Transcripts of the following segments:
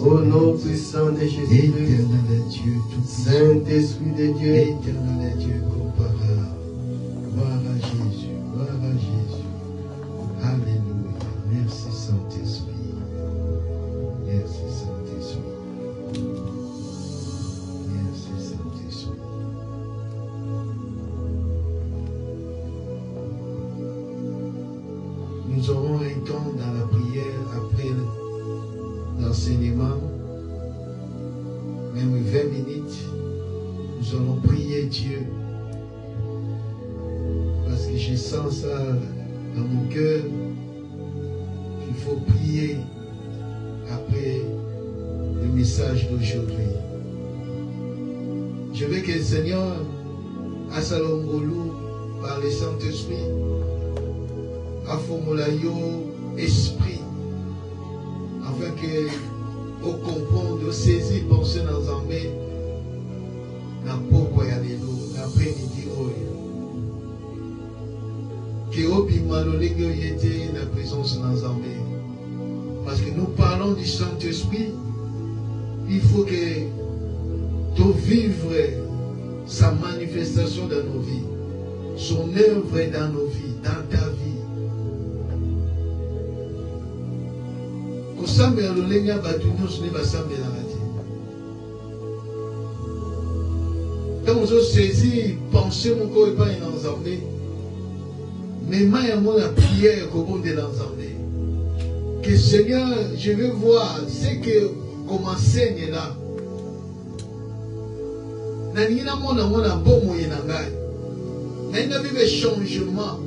Au nom puissant de Jésus, Éternel Dieu tout-puissant, Saint-Esprit de Dieu, Éternel Dieu comparable, gloire à Jésus, gloire à Jésus. Alléluia. Merci Saint-Esprit. Merci Saint-Esprit. Merci Saint-Esprit. Nous aurons un temps dans la prière après l'enseignement, même 20 minutes, nous allons prier Dieu. Parce que je sens ça dans mon cœur, qu'il faut prier après le message d'aujourd'hui. Je veux que le Seigneur, à Salongolou, par le Saint-Esprit, a formulé esprit, afin que au comprendre, saisir, penser dans Zambé, na poko ya lelo, l'après-midi oyo. Que obima lolenge yete la présence dans Zambé. Parce que nous parlons du Saint-Esprit, il faut que tu vives sa manifestation dans nos vies, son œuvre dans nos vies, dans ta vie. Kosambela lolenge ya bato nyonso nde basambelaka te. Tant ozosaisir pensée moko epai na Nzambe, mema yango na prière kobondela Nzambe. Que Seigneur, je veux voir ce que comme enseigne là. Naningi namona mona bomoi na ngai. Naninga vive changement.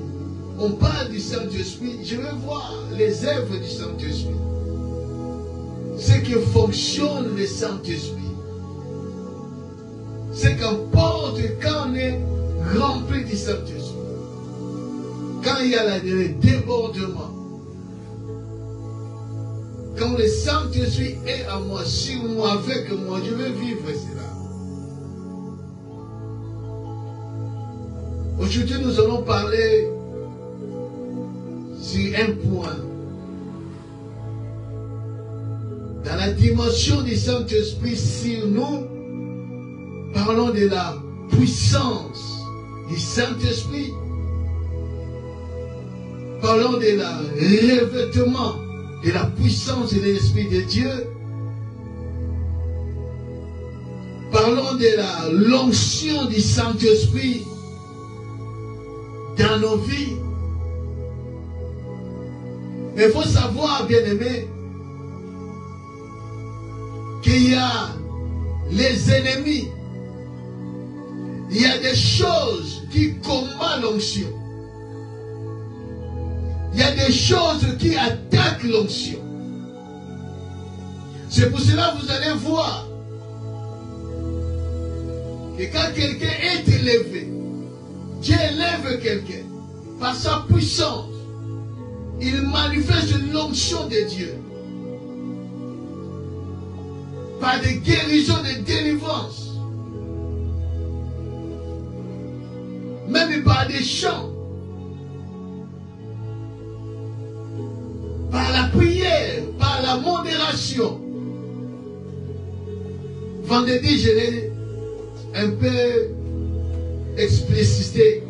On parle du Saint-Esprit, je veux voir les œuvres du Saint-Esprit. Ce qui fonctionne le Saint-Esprit. C'est qu'importe quand on est rempli du Saint-Esprit, quand il y a le débordement, quand le Saint-Esprit est à moi, sur moi, avec moi, je veux vivre cela. Aujourd'hui, nous allons parler sur un point. Dans la dimension du Saint-Esprit sur nous, parlons de la puissance du Saint-Esprit. Parlons de la revêtement de la puissance de l'Esprit de Dieu. Parlons de la l'onction du Saint-Esprit dans nos vies. Mais il faut savoir, bien-aimés, qu'il y a les ennemis. Il y a des choses qui combattent l'onction. Il y a des choses qui attaquent l'onction. C'est pour cela que vous allez voir que quand quelqu'un est élevé, Dieu élève quelqu'un par sa puissance. Il manifeste l'onction de Dieu. Par des guérisons, des délivrances. Même par des chants. Par la prière, par la modération. Vendredi, je l'ai un peu explicité.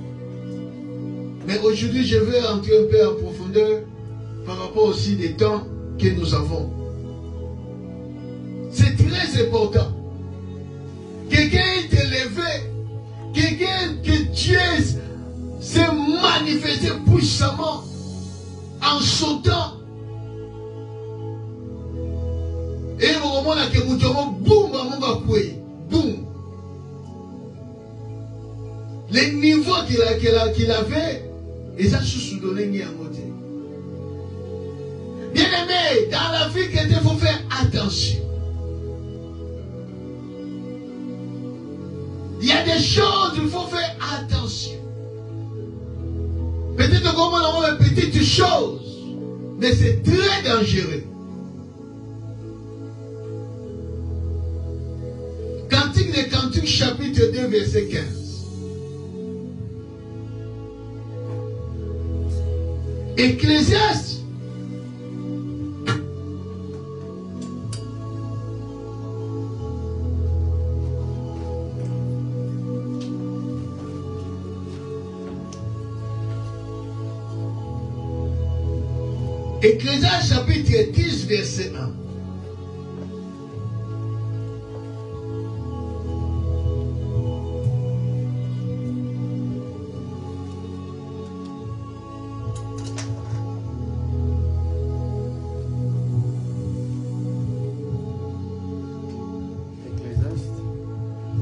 Mais aujourd'hui, je vais entrer un peu en profondeur par rapport aussi des temps que nous avons. C'est très important. Quelqu'un est élevé, quelqu'un que Dieu s'est manifesté puissamment en sautant. Et au moment où il y a boum. Les niveaux qu'il avait, ils ont sous-donné à côté. Bien aimé, dans la vie, il faut faire attention. Il y a des choses, il faut faire attention. Peut-être qu'on a une petite chose, mais c'est très dangereux. Cantique des Cantiques, chapitre 2, verset 15. Ecclésiaste, Ecclésiaste chapitre 10, verset 1.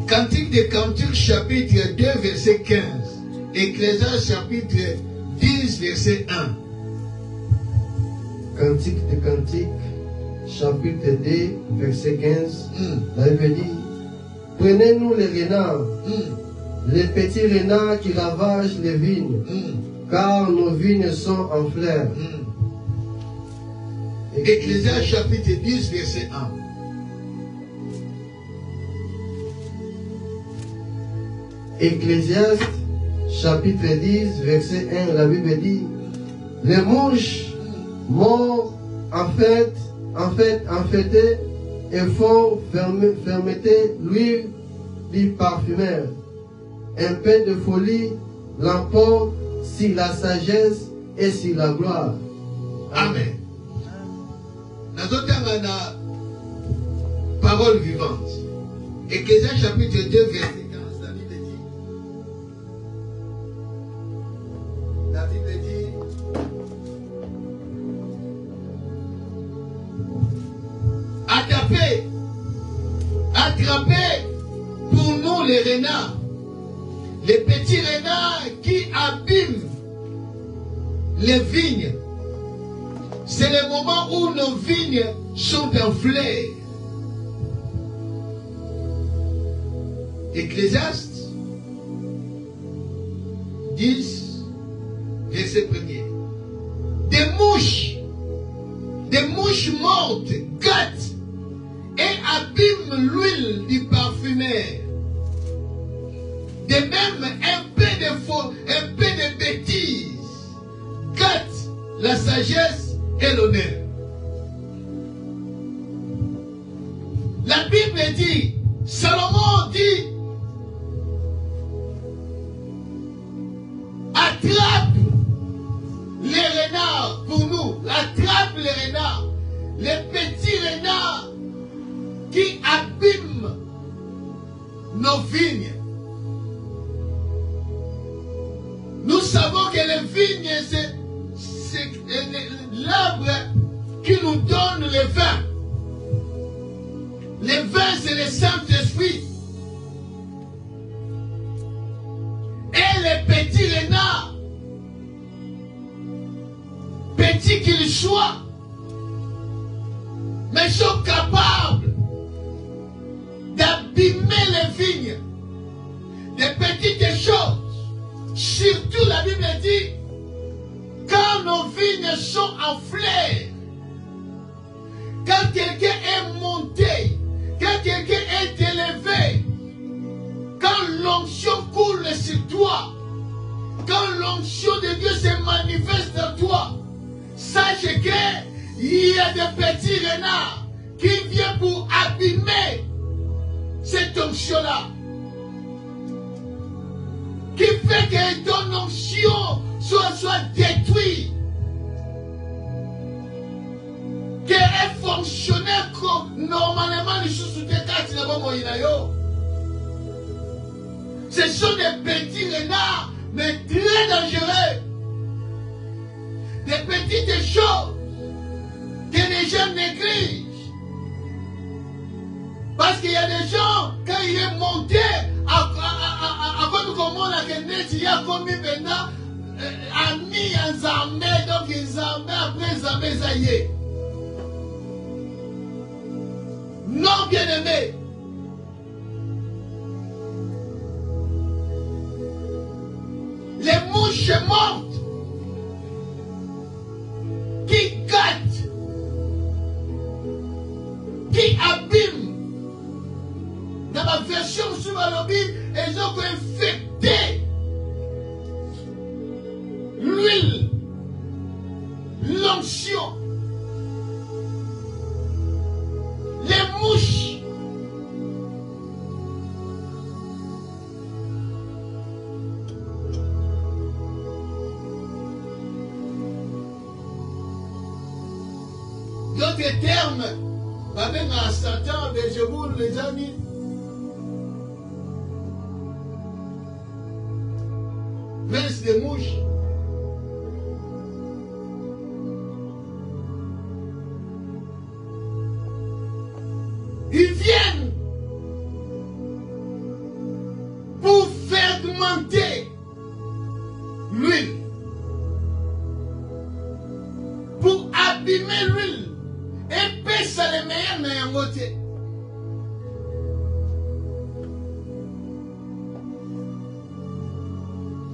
Cantique des Cantiques, chapitre 2, verset 15. Ecclésiaste, chapitre 10, verset 1. Cantique de Cantique, chapitre 2, verset 15. La Bible dit, prenez-nous les renards, les petits renards qui ravagent les vignes, car nos vignes sont en fleurs. Ecclésiaste, chapitre 10, verset 1. Ecclésiaste, chapitre 10, verset 1, la Bible dit, les mouches morts en fêté et font fermeter l'huile du parfumeur. Un peu de folie l'emporte sur la sagesse et sur la gloire. Amen. Nazotanga parole vivante. Ecclésiaste, chapitre 2, verset 15. La Bible dit, attrapez pour nous les renards, les petits renards qui abîment les vignes. C'est le moment où nos vignes sont en fleurs. Ecclésiaste 10, verset 1er. Des mouches mortes gâtent et abîment l'huile du parfumeur. De même, un peu de bêtises gâte la sagesse et l'honneur. La Bible dit, Salomon dit, attrape les renards pour nous, attrape les renards, les petits renards qui abîment nos vignes. Nous savons que les vignes, c'est l'arbre qui nous donne le vin. Le vin, c'est le Saint-Esprit. Et les petits renards, petits qu'ils soient, mais sont capables d'abîmer les vignes. Des petites choses. Surtout la Bible dit, quand nos vignes sont en fleurs, quand quelqu'un est monté, quand quelqu'un est élevé, quand l'onction coule sur toi, quand l'onction de Dieu se manifeste en toi, sache qu'il y a des petits renards qui viennent pour abîmer cette onction-là. Qui fait que ton onction soit détruite. Qu'un fonctionnaire normalement les choses sous tes cartes, ce sont des petits renards, mais très dangereux. Des petites choses que les gens négligent. Parce qu'il y a des gens, quand il est monté, avant comment on a gagné, il y a commis maintenant, ami en Zambé, donc en Zambé, après Zambé, ça y est. Non, bien aimé. Les mouches mortes qui gâtent, qui abîment. Dans ma version sur la Bible, elles ont infecté l'huile, l'onction, les mouches. autres termes, avec un Satan, Belzéboul, les amis. Mince des mouches. Ils viennent pour faire augmenter l'huile, pour abîmer l'huile et pèse les meilleurs n'ayant.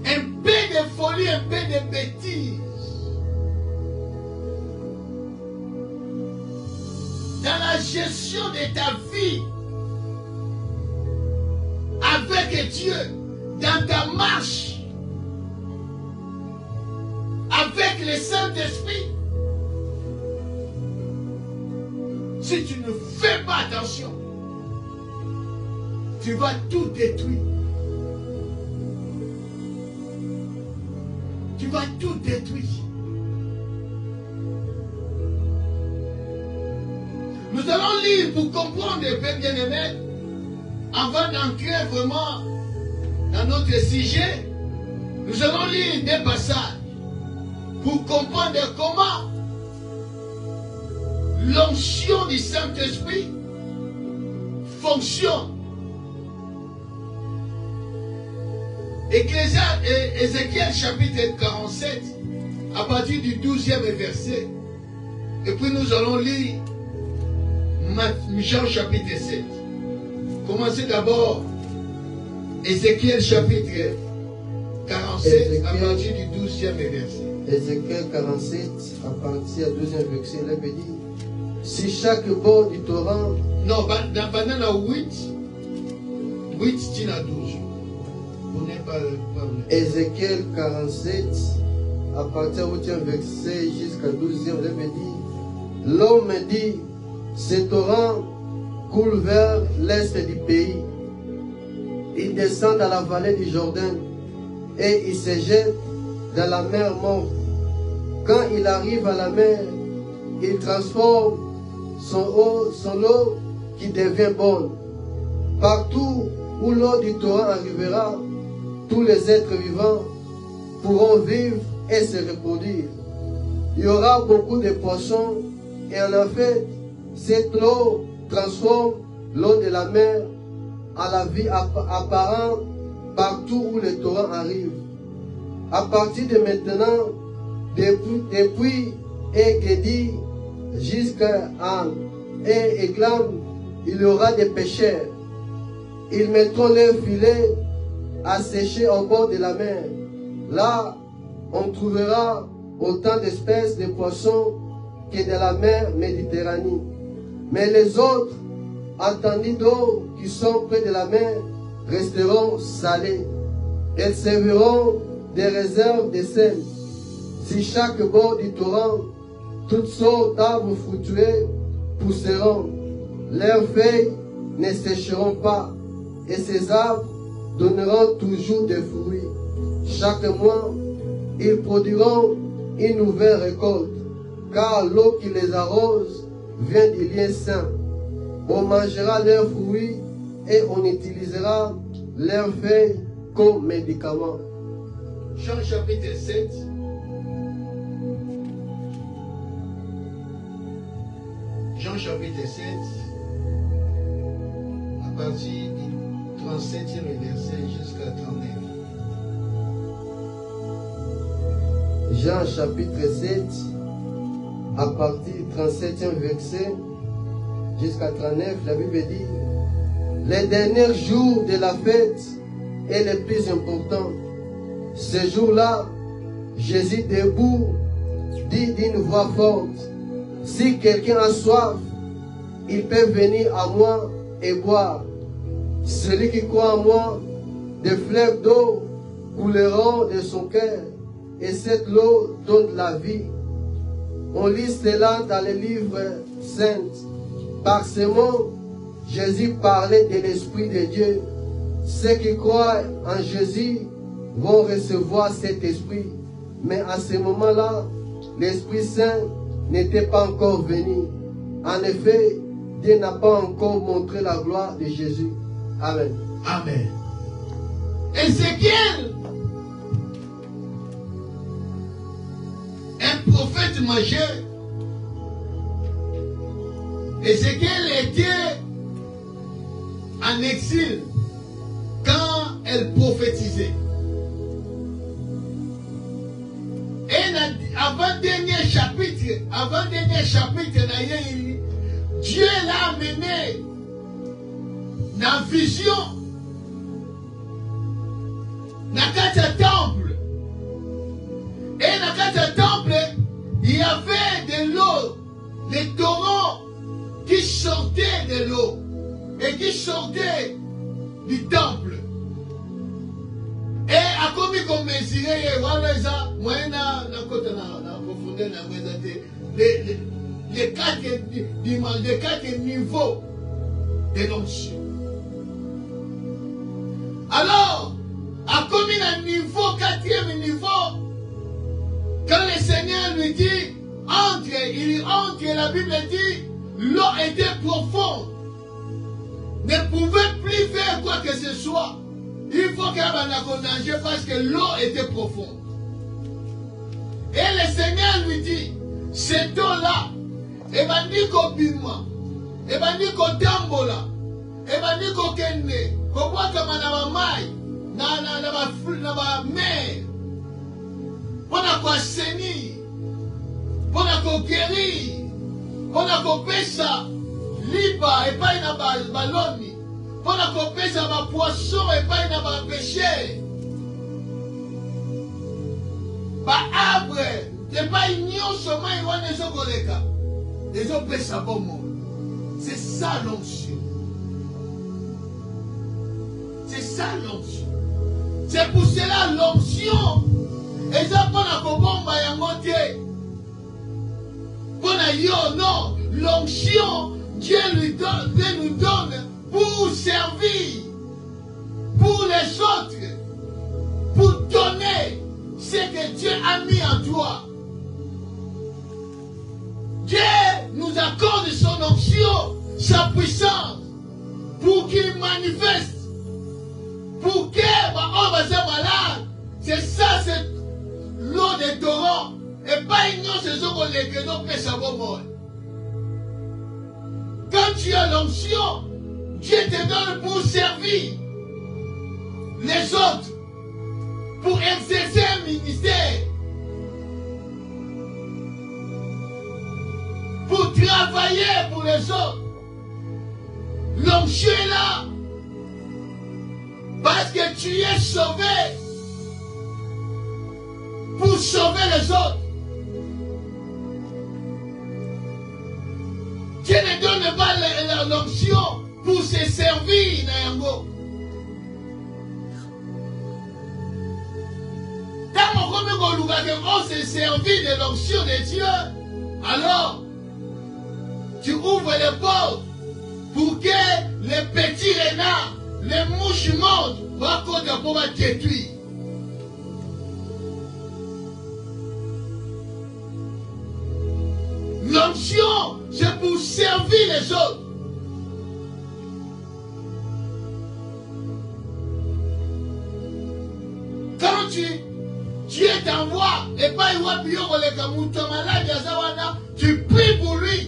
Un peu de folie, un peu de bêtises. Dans la gestion de ta vie, avec Dieu, dans ta marche, avec le Saint-Esprit, si tu ne fais pas attention, tu vas tout détruire. Tu vas tout détruire. Nous allons lire pour comprendre, bien aimé, avant d'entrer vraiment dans notre sujet. Nous allons lire des passages pour comprendre comment l'onction du Saint-Esprit fonctionne. Ézéchiel chapitre 47, à partir du 12e verset. Et puis nous allons lire Jean chapitre 7. Commencez d'abord Ézéchiel chapitre 47 à partir du 12e verset. Ézéchiel 47 à partir du 12e verset, il avait dit, si chaque bord du torrent... Non, pendant la 8 tu as 12. Ézéchiel 47 à partir du 8e verset jusqu'à 12e, il avait dit, l'homme me dit, ce torrent coule vers l'est du pays. Il descend dans la vallée du Jourdain et il se jette dans la mer morte. Quand il arrive à la mer, il transforme son eau qui devient bonne. Partout où l'eau du torrent arrivera, tous les êtres vivants pourront vivre et se reproduire. Il y aura beaucoup de poissons et en fait, cette eau transforme l'eau de la mer à la vie apparente partout où le torrent arrive. À partir de maintenant, depuis Engedi jusqu'à An et Eglam, il y aura des pêcheurs. Ils mettront leurs filets à sécher au bord de la mer. Là, on trouvera autant d'espèces de poissons que de la mer Méditerranée. Mais les autres, attendus d'eau qui sont près de la mer, resteront salés. Elles serviront des réserves de sel. Si chaque bord du torrent, toutes sortes d'arbres fruitiers pousseront, leurs feuilles ne sécheront pas, et ces arbres donneront toujours des fruits. Chaque mois, ils produiront une nouvelle récolte, car l'eau qui les arrose vient du lieu saint. On mangera leurs fruits et on utilisera leurs feuilles comme médicaments. Jean chapitre 7. Jean chapitre 7, à partir du 37e verset jusqu'à 39. Jean chapitre 7, à partir du 37e verset jusqu'à 39, la Bible dit, les derniers jours de la fête est le plus important. Ce jour-là, Jésus debout dit d'une voix forte, si quelqu'un a soif, il peut venir à moi et boire. Celui qui croit en moi, des fleuves d'eau couleront de son cœur, et cette eau donne la vie. On lit cela dans les livres saints. Par ce mot, Jésus parlait de l'Esprit de Dieu. Ceux qui croient en Jésus vont recevoir cet Esprit. Mais à ce moment-là, l'Esprit Saint n'était pas encore venu. En effet, Dieu n'a pas encore montré la gloire de Jésus. Amen. Amen. Ézéchiel, un prophète majeur. Ézéchiel était en exil quand elle prophétisait. Et avant-dernier chapitre, Dieu l'a amené dans vision, dans le temple. Et dans le temple, il y avait de l'eau, les torrents qui sortaient de l'eau et qui sortaient du temple. Et à comme on mesurait, les quatre niveaux de l'onction. Alors, à comme un niveau, quatrième niveau, quand le Seigneur lui dit, entre, la Bible dit, l'eau était profonde, ne pouvait plus faire quoi que ce soit. Il faut qu'elle nager parce que l'eau était profonde. Et le Seigneur lui dit, cette eau-là, et m'a dit qu'au bima, et m'a dit qu'au tambola, et m'a dit qu'au kende, qu'au bois comme na maille, na mer, pour la saigner, pour la guérir, pour la pesa, liba, et pas une balloni, pour la pesa ma poisson, et pas une péché. Ba arbre, et pas une nyonso, ma iwa ne zogoleka. Les hommes pèsent à bon monde. C'est ça l'onction. C'est ça l'onction. C'est pour cela l'onction. Et ça pour la bomba et monter. Pour la yo, non. L'onction, Dieu nous donne pour servir. Pour les autres. Pour donner ce que Dieu a mis en toi. Dieu nous accorde son onction, sa puissance, pour qu'il manifeste, pour que on va se malade. C'est ça, c'est l'eau des torrents. Et pas ignorer ce qu'on les guédons peut savoir. Quand tu as l'onction, Dieu te donne pour servir les autres, pour exercer un ministère. Pour travailler pour les autres. L'onction est là. Parce que tu es sauvé. Pour sauver les autres. Dieu ne donne pas l'onction pour se servir, Nayango. Quand on se servit de l'onction de Dieu, alors tu ouvres les portes pour que les petits renards, les mouches montent pour être détruits. L'onction, c'est pour servir les autres. Quand Dieu t'envoie, et pas il voit bien les malades, tu pries pour lui.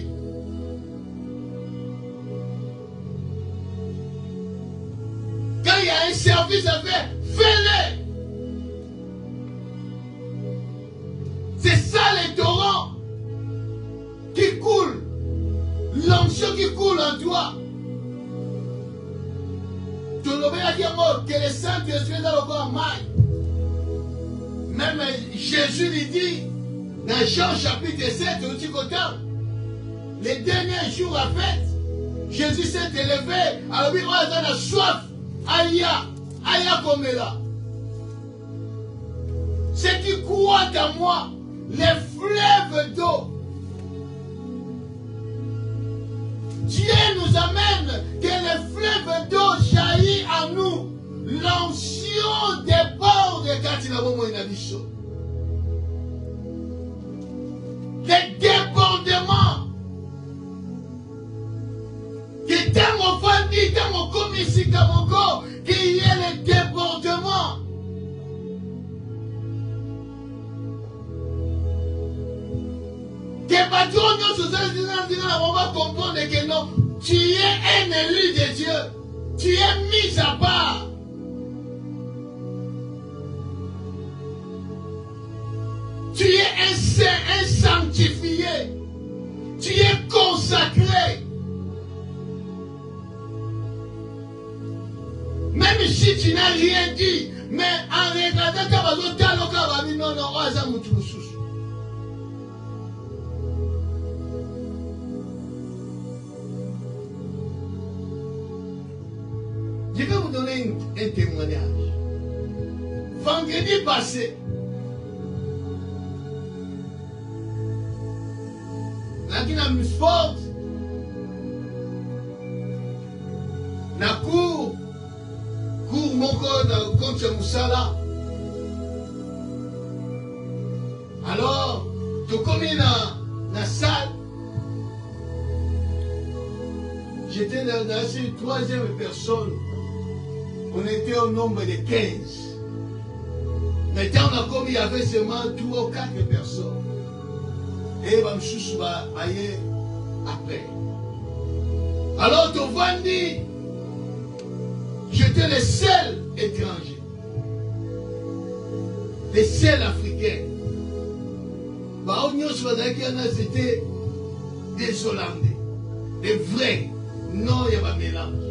Quand il y a un service à faire, fais-le. C'est ça les torrents qui coulent. L'onction qui coule en toi. Que le Saint-Esprit est dans le corps maille. Même Jésus lui dit, dans Jean chapitre 7, les derniers jours à fête, Jésus s'est élevé, alors il a soif, aïe comme là. Ceux qui croient en moi, les fleuves d'eau. Dieu nous amène que les fleuves d'eau jaillissent en nous. L'onction déborde quand il a moment une abisso. Les débordements Que tant mon famille, tant mon commissi, tant mon corps, qu'il y ait le débordement. Que patron on va comprendre que non, tu es un élu de Dieu. Tu es mis à part. Tu es un saint, un sanctifié. Tu es consacré. Même si tu n'as rien dit, mais en regardant non, non, je vais vous donner un témoignage. Vendredi passé, la dynamique forte, la cour moko contre Moussala. Alors, tout comme dans la salle, j'étais dans cette troisième personne. On était au nombre de 15. Maintenant, on a comme il y avait seulement 3 ou 4 personnes. Et Bamchouchou va aller après. Alors, tu vois, j'étais le seul étranger. Le seul africain. C'était des Hollandais. Des vrais. Non, il y avait un mélange.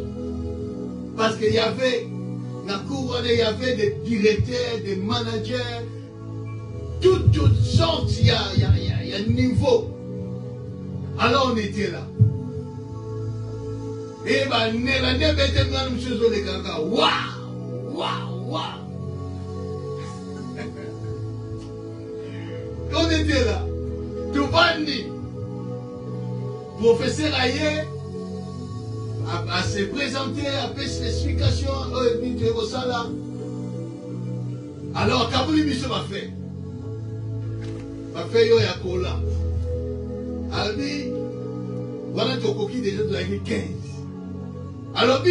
Parce qu'il y avait, dans la cour, il y avait des directeurs, des managers, toutes sortes, il y a un niveau. Alors on était là. Et bien, Nélandais, waouh, waouh, waouh. On était là. Tout le monde, professeur Ayer, à se présenter, à faire spécification, alors, Kabouli Misso m'a fait. M'a fait yo ya kola. Albi, voilà ton coquille déjà de la 15. Alors,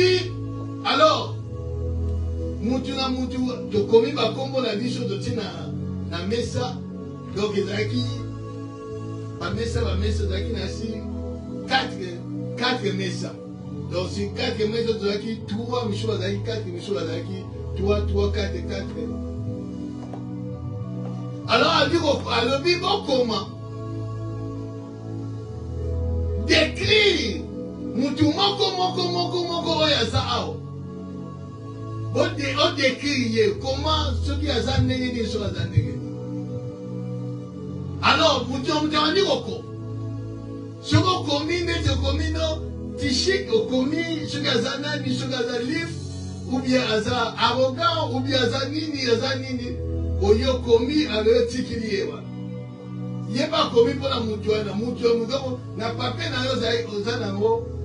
Moutou, tu commis ma combo la vie sur la mesa, donc il y a qui, ma mesa, qui n'a si 4 mesa. Donc, si 4 mesa, tu as qui 3 Michou Azaki, 4 Michou Azaki, 3, 4. Alors, elle dit comment décrire on décrit comment ce qui a zané des choses à néger. Alors, vous avez dit ce qu'on commune, tichik, au commune, ce qui a zané, ce qui a zané, ou bien aza arrogant, ou bien azanini. Oyo komi avec tikilié. Il n'y a pas commis pour la moutoua, n'a pas peine à eux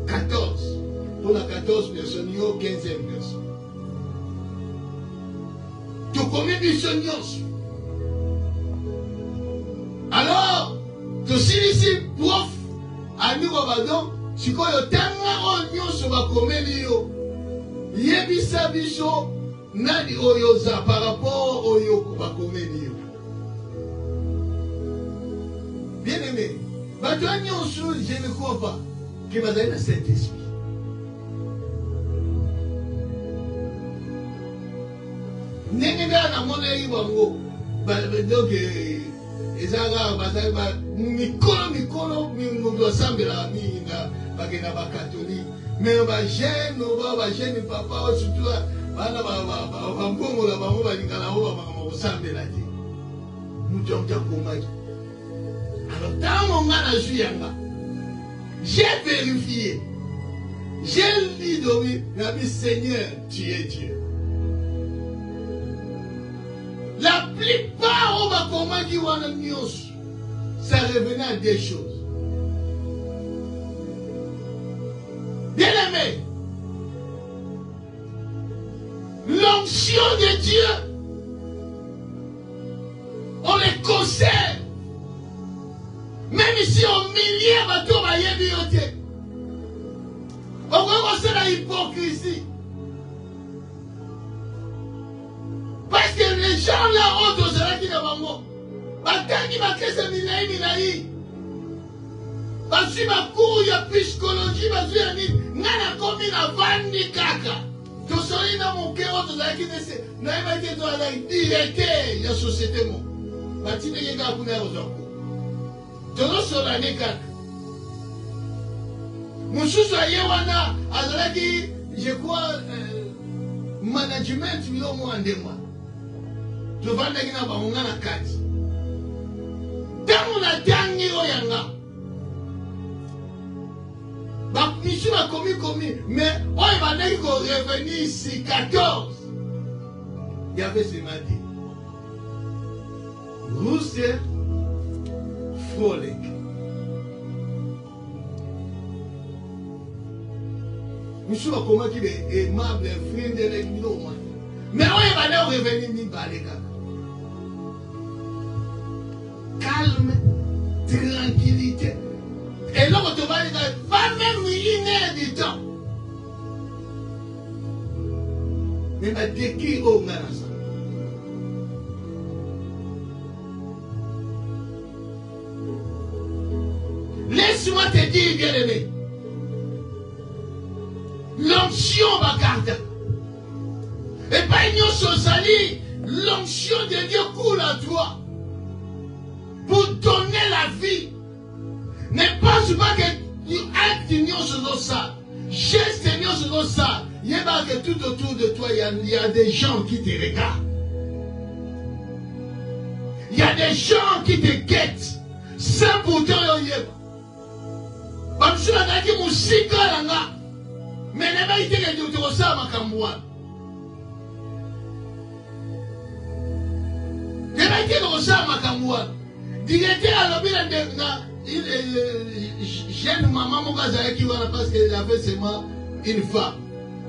14. Pour la 14 personnes, il y a 15e personne. Tu commis du sonios. Alors, tu sais ici, prof, à nous, si tu as un oignon sur la comédie, il y a un bicho. Nani oyoza par rapport au yoko bakomédio. Bien aimé, je ne crois pas que vous avez le Saint-Esprit. Nenga na mona ibango, donc ezanga bazaba mikolo mi sambela mi na bagena ba catholique, mais ba jeune papa surtout bana bambongo la bango balingana ho ba sambela ti. Mutu komaki. Alors dans mon yanga, j'ai vérifié. J'ai dit oui, Seigneur, tu es Dieu. La plupart on va commander wana nyos. Ça revenait à des choses. Bien aimé, l'onction de Dieu, on les conserve. Même si on milliers de bateaux va y être. On c'est la hypocrisie. Parce que les gens là, autres, c'est là qui n'ont pas mot. Batangi bakese milai milai. Basu bakuru ya psychologie basu ya nini. Ngana komi na vandi kaka. Tosoli na mokero tozalaki nese. Na eba ke to ala directeur ya société mo. Batine yenga kuna ya ozoko. Tono sola ne kaka. Mususu aye wana azalaki je crois management bilo mo andemwa. Tovanda kina ba ngana kati. Tango na tangi oyanga. Ba misu ba komi mais oy ba ndeki ko revenir ici 14. Il y avait ce matin. Russie Frolic. Misu ba koma ki be aimable friend de l'église. Mais oy ba ndeki revenir ni baleka. Calme, tranquillité. Et là, on te va dire, pas même une heure du temps. Mais ma déki au Manasa. Laisse-moi te dire, bien-aimé. L'onction va garder. Et pas une sali, l'onction de Dieu coule à toi. Pour donner la vie. Ne pense pas que tu actes sur ça. Geste sur ça. Il y a que tout autour de toi, il y a des gens qui te regardent. Il y a des gens qui te guettent. Sans pourtant, il y a. Mais ne pas été que tu ressens ma camouane. Ne pas été que tu ressens ma camouane. Directeur à l'hôpital jeune maman Mokazaki wana parce qu'elle avait seulement une femme.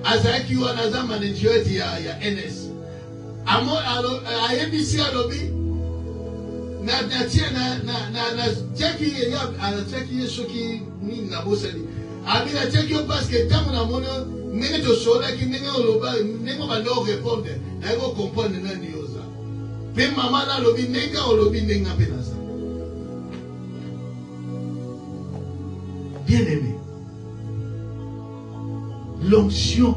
Azaki wana za manager ya NS. Amo a ABC à lobby. Na cheki ya ala cheki yesoki ni na bosali. Abi na cheki parce que tant na mono nene to sola ki nene oloba nene ba no répondre. Na go comprendre na ni oza. Pe mama na lobby nenga olobi nenga penasa. Bien-aimé, l'onction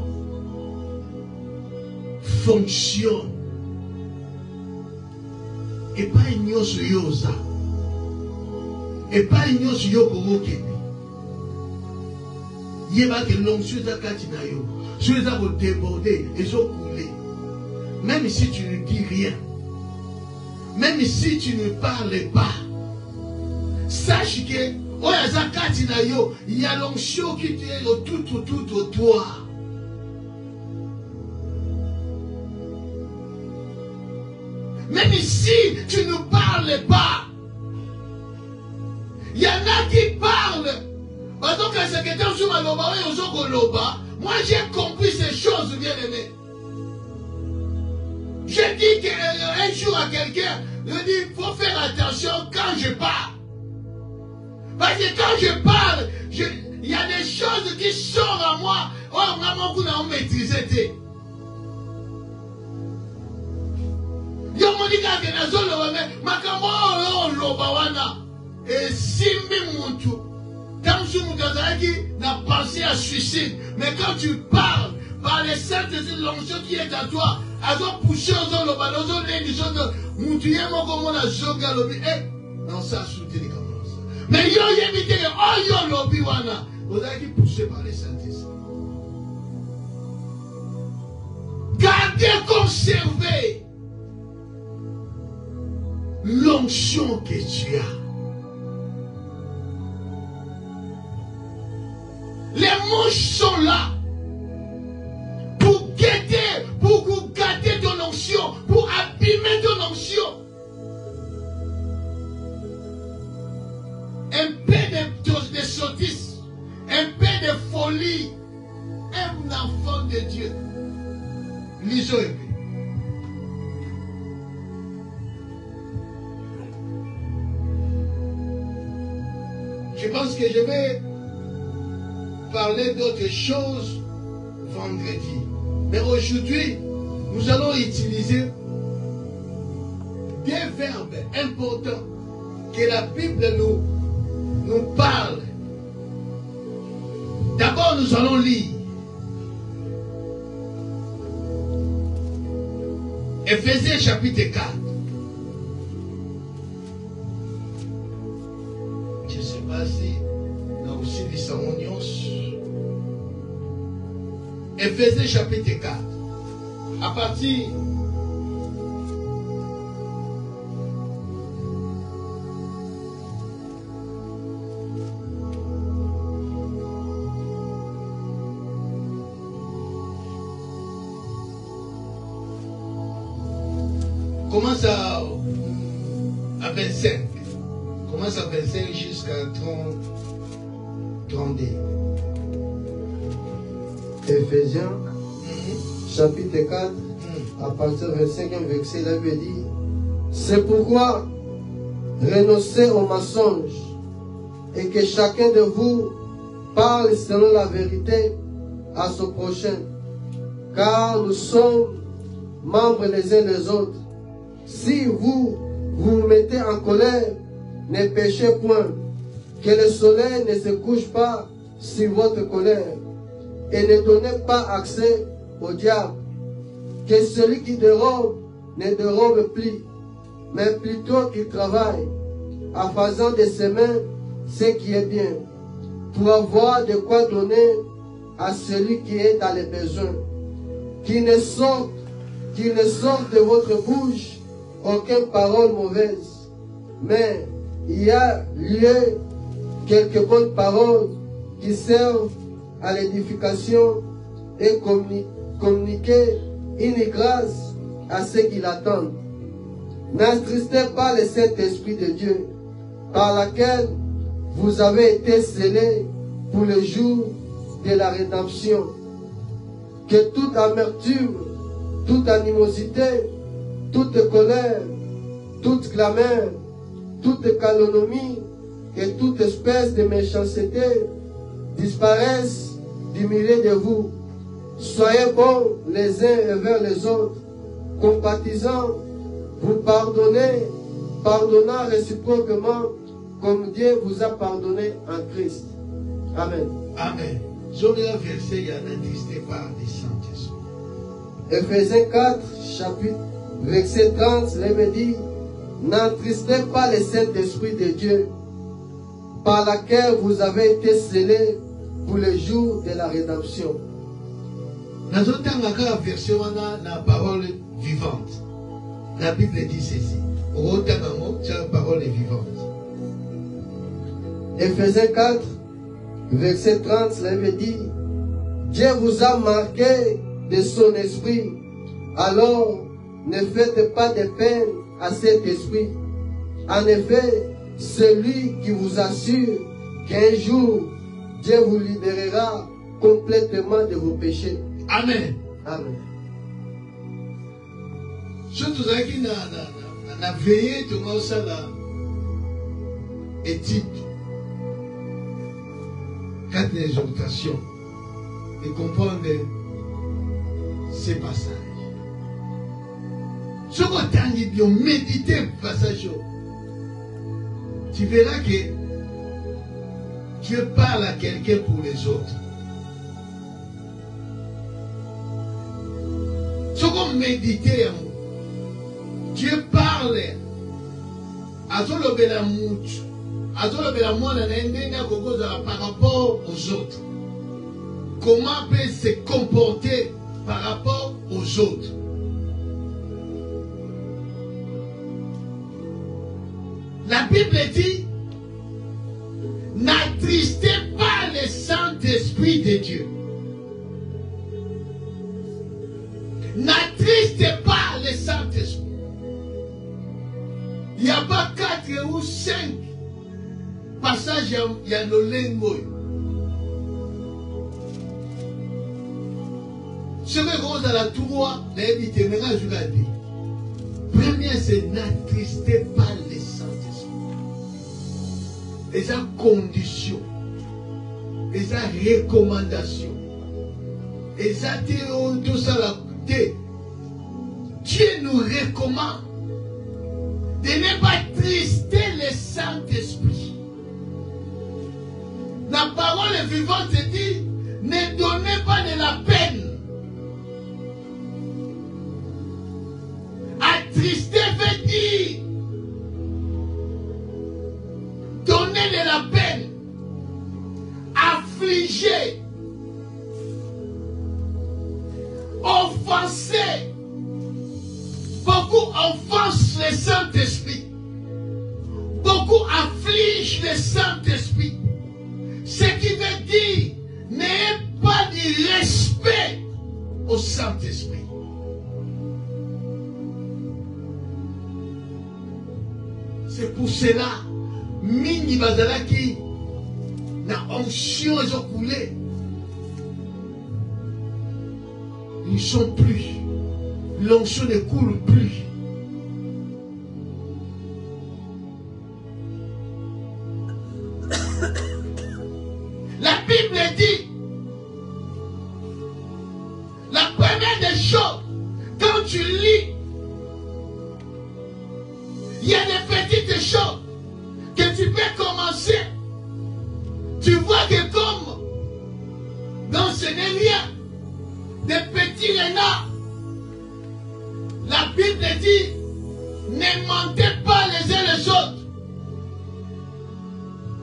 fonctionne. Et pas ignorer ce yosa. Et pas ignorer ce yokoroke. Il y a que l'onction est katinayo. Si vous avez débordé et vous coulé. Même si tu ne dis rien. Même si tu ne parles pas. Sache que il y a l'onction qui est tout autour de toi. Même si tu ne parles pas, il y en a qui parlent. Parce que c'est quelqu'un sur ma loba, moi j'ai compris ces choses, bien aimé. J'ai dit qu'un jour à quelqu'un, je dis, il faut faire attention quand je parle. Parce que quand je parle, il y a des choses qui sortent à moi. Oh, vraiment, vous n'avez pas maîtrisé. Yo monika ke na zolo wame makambo loba wana et simbi muntu tamsu mutazaki n'a pensé à suicide. Mais quand tu parles par les saintes l'onction qui est à toi, azo pousser aux loba lozo nendi zono muntu yemo comme na zoga lobi non ça soutenir. Mais yo yemite oh yo lobi wana ozaki poussé par les saintes. Gardez, conservez l'onction que tu as. Les mouches sont là pour guetter, pour gâter ton onction, pour abîmer ton onction. Un peu de sottise, un peu de folie, un enfant de Dieu. Lisons un peu. Je pense que je vais parler d'autres choses vendredi. Mais aujourd'hui, nous allons utiliser des verbes importants que la Bible nous parle. D'abord, nous allons lire Éphésiens chapitre 4. Je ne sais pas si on a aussi des Samonions. Éphésiens chapitre 4. À partir commence à 25. Commence à 25 jusqu'à 32. Éphésiens, chapitre 4, à partir du 25e verset, là, il dit, c'est pourquoi renoncez aux mensonges et que chacun de vous parle selon la vérité à son prochain, car nous sommes membres les uns des autres. Si vous vous mettez en colère, ne péchez point, que le soleil ne se couche pas sur votre colère, et ne donnez pas accès au diable. Que celui qui dérobe ne dérobe plus, mais plutôt qu'il travaille, en faisant de ses mains ce qui est bien, pour avoir de quoi donner à celui qui est dans les besoins. Qu'il ne sorte de votre bouche aucune parole mauvaise, mais il y a lieu quelques bonnes paroles qui servent à l'édification et communiquer une grâce à ceux qui l'attendent. N'attristez pas le Saint-Esprit de Dieu, par laquelle vous avez été scellés pour le jour de la rédemption. Que toute amertume, toute animosité, toute colère, toute clameur, toute calomnie et toute espèce de méchanceté disparaissent du milieu de vous. Soyez bons les uns envers les autres, compatissants, vous pardonnez, pardonnant réciproquement comme Dieu vous a pardonné en Christ. Amen. Amen. Sur le verset, il y a n'attristez pas les Saint-Esprit. Éphésiens 4, chapitre, verset 30, il dit, n'attristez pas le Saint-Esprit de Dieu, par laquelle vous avez été scellés pour le jour de la rédemption. Dans la version, on a la parole vivante. La Bible dit ceci. La parole est vivante. Éphésiens 4, verset 30, il dit, Dieu vous a marqué de son esprit, alors ne faites pas de peine à cet esprit. En effet, celui qui vous assure qu'un jour, Dieu vous libérera complètement de vos péchés. Amen. Amen. Surtout qui n'a veillé tout ça là, éthique, 4 exhortations, et comprendre ces passages. Ce qu'on t'a dit, méditer le passage, tu verras que Dieu parle à quelqu'un pour les autres. Ce qu'on médite, Dieu parle à tout le bélamouch, à tout le bélamouch, par rapport aux autres. Comment peut se comporter par rapport aux autres? La Bible dit, n'attristez pas le Saint-Esprit de Dieu. N'attristez pas le Saint-Esprit. Il n'y a pas 4 ou 5 passages, il y a le lingo. Ce que rose à la tour, l'éviter, mais là je l'ai dit. Premier, c'est n'attristez pas le Saint-Esprit. Les conditions. et sa recommandation. Et ça, tout ça là, Dieu nous recommande de ne pas trister le Saint-Esprit. La parole vivante dit, ne donnez pas de la peine. Attrister veut dire donner de la peine, affliger, offenser. Beaucoup offensent le Saint-Esprit. Beaucoup affligent le Saint-Esprit. Ce qui veut dire, n'ayez pas de respect au Saint-Esprit. C'est pour cela, Mingi Bazalaki, la onction est coulée. Ils ne sont plus. L'onction ne coule plus. La Bible dit, la première des choses, quand tu lis, il y a des petites choses que tu peux commencer. Tu vois que comme dans ce n'est rien, des petits renards, la Bible dit, ne mentez pas les uns les autres.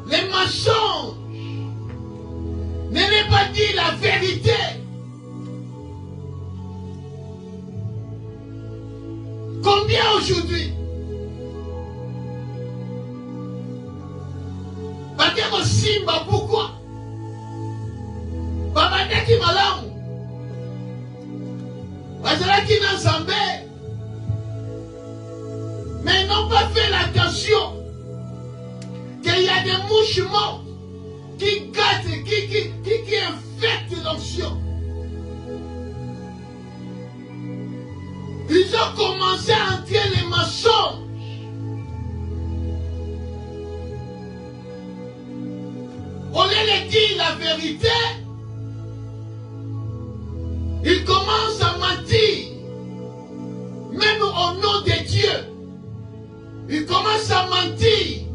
Les mensonges, ne pas dire la vérité. Combien aujourd'hui? Bakemo simba pourquoi? Babadeki malamu. Bazalaki n'ensemble. Mais ils n'ont pas fait l'attention qu'il y a des mouches mortes qui gâtent, qui infectent l'onction. Ils ont commencé à entrer les mensonges. Au lieu de dire la vérité, ils commencent à mentir. Même au nom de Dieu, ils commencent à mentir.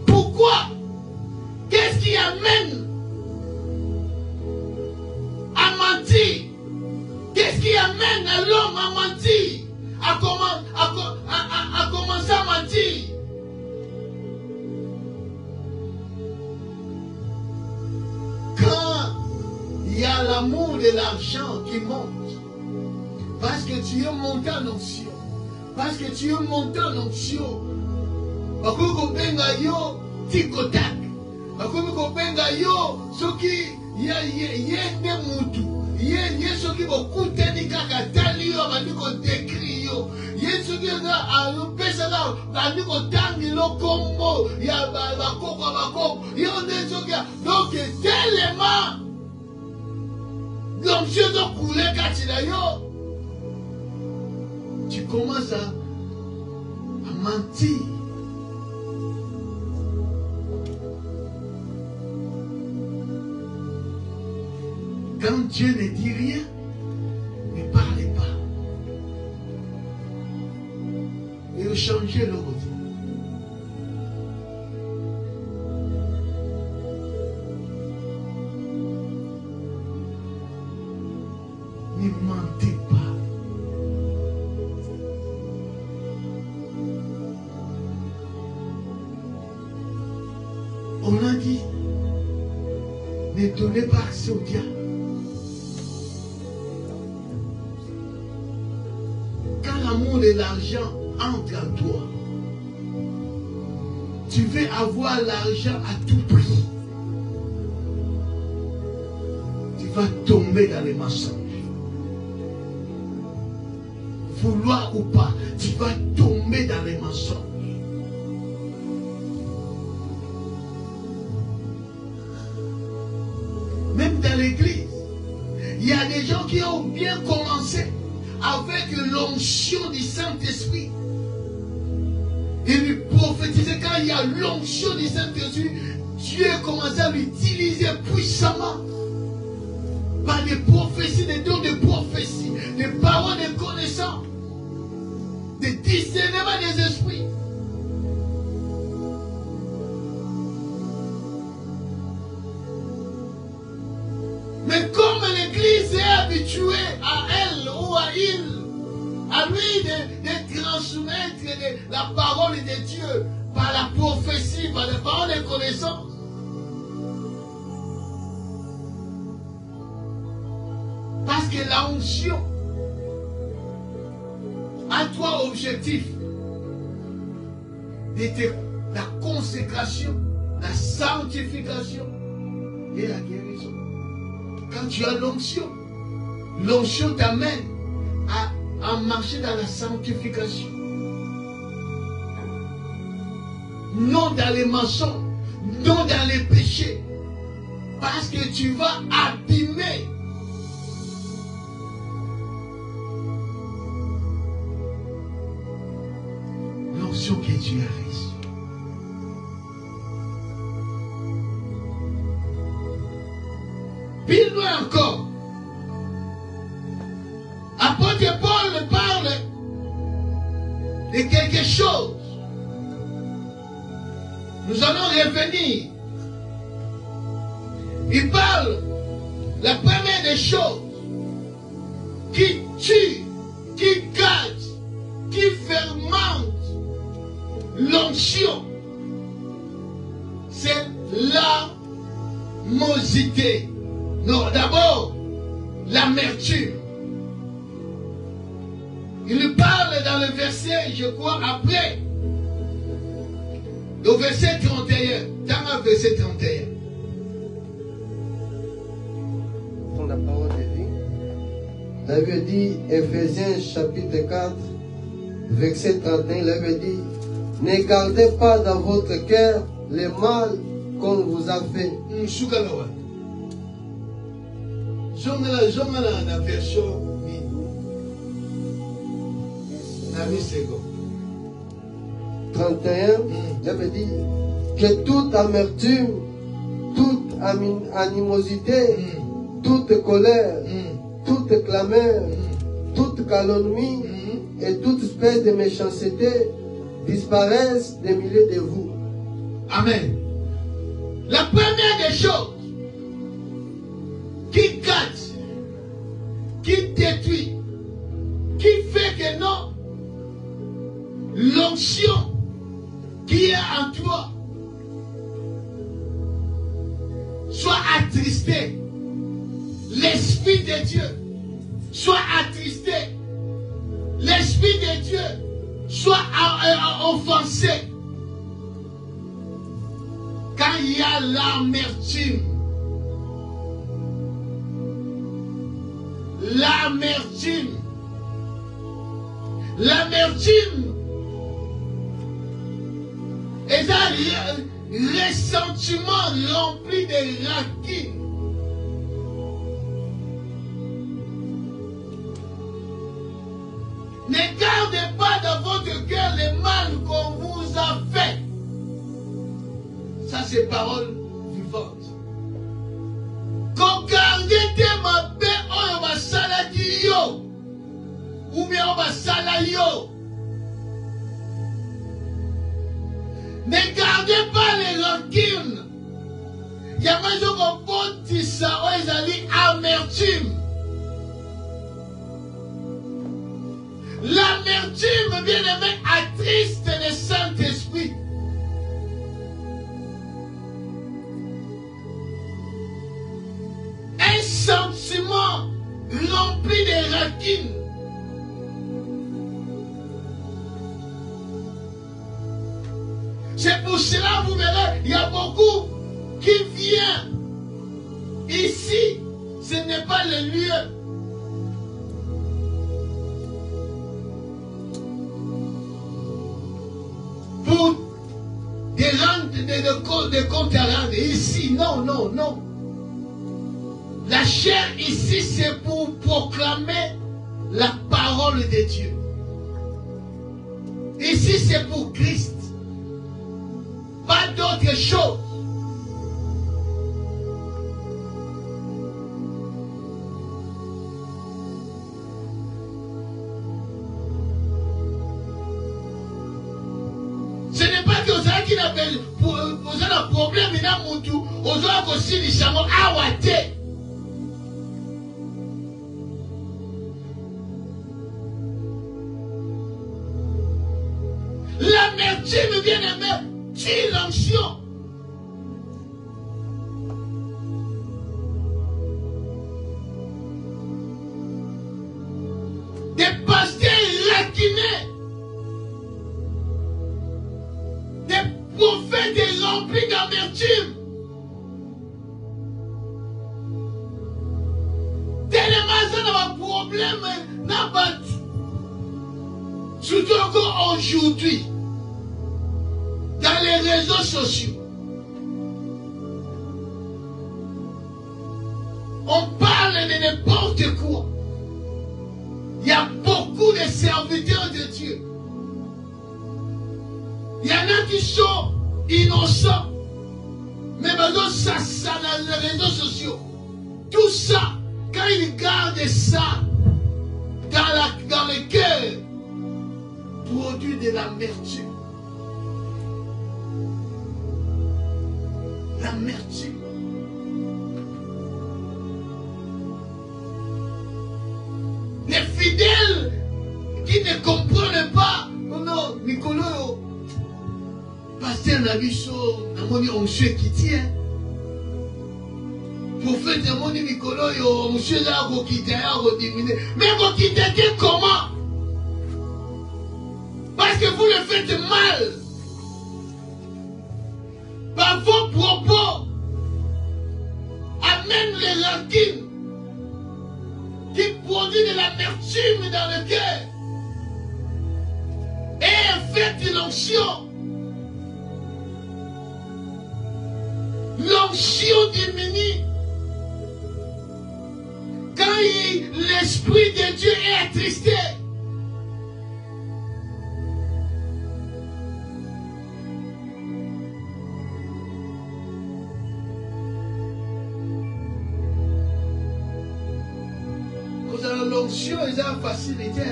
Pourquoi? Qu'est-ce qui amène à mentir? Qu'est-ce qui amène l'homme à mentir? À commencer à mentir? Quand il y a l'amour de l'argent qui monte, parce que tu es monté en onction, parce que tu es monté en onction, bakoko benga yo tikotak, bakoko benga yo soki yende mutu, ye soki bokuteni kaka tali yo bandiko dekri yo, ye soki nga alopesa nga bandiko tangi lo kombo ya bakoko yo nde soki donc tellement l'onction de couler kati na yo. Tu commences à mentir. Quand Dieu ne dit rien, ne parlez pas. Et changez le côté. Ne mentez pas. On a dit, ne donnez pas accès au diable. Quand l'amour et l'argent entrent en toi, tu veux avoir l'argent à tout prix. Tu vas tomber dans les mensonges. Vouloir ou pas, tu vas tomber dans les mensonges. Même dans l'église, il y a des gens qui ont bien commencé avec l'onction du Saint-Esprit. Ils lui prophétisaient quand quand il y a l'onction du Saint-Esprit, Dieu commence à l'utiliser puissamment. Par des prophéties, des dons de prophéties, des paroles de connaissance, des discernements des esprits. Mais comme l'Église est habituée à elle ou à lui de transmettre la parole de Dieu par la prophétie, par les paroles de connaissance, parce que la onction a trois objectifs. La consécration, la sanctification et la guérison. Quand tu as l'onction, l'onction t'amène à marcher dans la sanctification. Non dans les mensonges, non dans les péchés. Parce que tu vas abîmer l'onction que tu as reçue. Plus loin encore, apôtre Paul parle de quelque chose. Nous allons revenir. Il parle, la première des choses, qui tue, qui gâte, qui fermente l'onction, c'est l'amosité. Non, d'abord, l'amertume. Il parle dans le verset, je crois, après, au verset 31. Dans le verset 31. Dans la parole de vie, la Bible dit, Éphésiens chapitre 4, verset 31, la Bible dit, ne gardez pas dans votre cœur le mal qu'on vous a fait. La version 31, la Bible dit, que toute amertume, toute animosité, toute colère, toute clameur, toute calomnie et toute espèce de méchanceté disparaissent des milieux de vous. Amen. La première des choses qui gâte, qui détruit, qui fait que non, l'onction qui est en toi soit attristé. L'Esprit de Dieu soit attristé. L'Esprit de Dieu soit offensé. Quand il y a l'amertume. L'amertume. L'amertume est un ressentiment rempli de rancune. Ne gardez pas dans votre cœur le mal qu'on vous a fait. Ça, c'est parole vivante. Quand gardez ma paix, on va saladi yo. Ou bien on va saladi yo. Ne gardez pas les rancunes. Il y a des gens qui ont amertume. L'amertume, bien aimé, attriste le Saint-Esprit. Un sentiment rempli de rancune. C'est pour cela, vous verrez, il y a beaucoup qui viennent ici. Ce n'est pas le lieu. Pour des comptes à rendre. Ici, non, non, non. La chair ici, c'est pour proclamer la parole de Dieu. Ici, c'est pour Christ. d'autres choses. Ce n'est pas que vous avez qui n'appelle pour un problème, il y a un tout, vous avez aussi les champs à ouater. L'amertume, bien aimé, tue l'onction. Des pasteurs raquinés, des prophètes remplis d'amertume. Tellement ça n'a pas de problème, n'a pas de... Surtout encore aujourd'hui, dans les réseaux sociaux, on parle de n'importe quoi. Il y a beaucoup de serviteurs de Dieu. Il y en a qui sont innocents, mais maintenant ça dans les réseaux sociaux. Tout ça, quand ils gardent ça dans le cœur, produit de l'amertume. L'amertume. Les fidèles qui ne comprennent pas, non, Nicolas, pasteur Nabiso, namoni onction qui tient. Prophète namoni Nicolas, onction là, qui tient, mais vous qui tient comment? Parce que vous le faites mal. Par vos propos, amène les rancines qui produisent de l'amertume dans le cœur et faites l'onction. L'onction diminue quand l'Esprit de Dieu est attristé. L'onction est une facilité.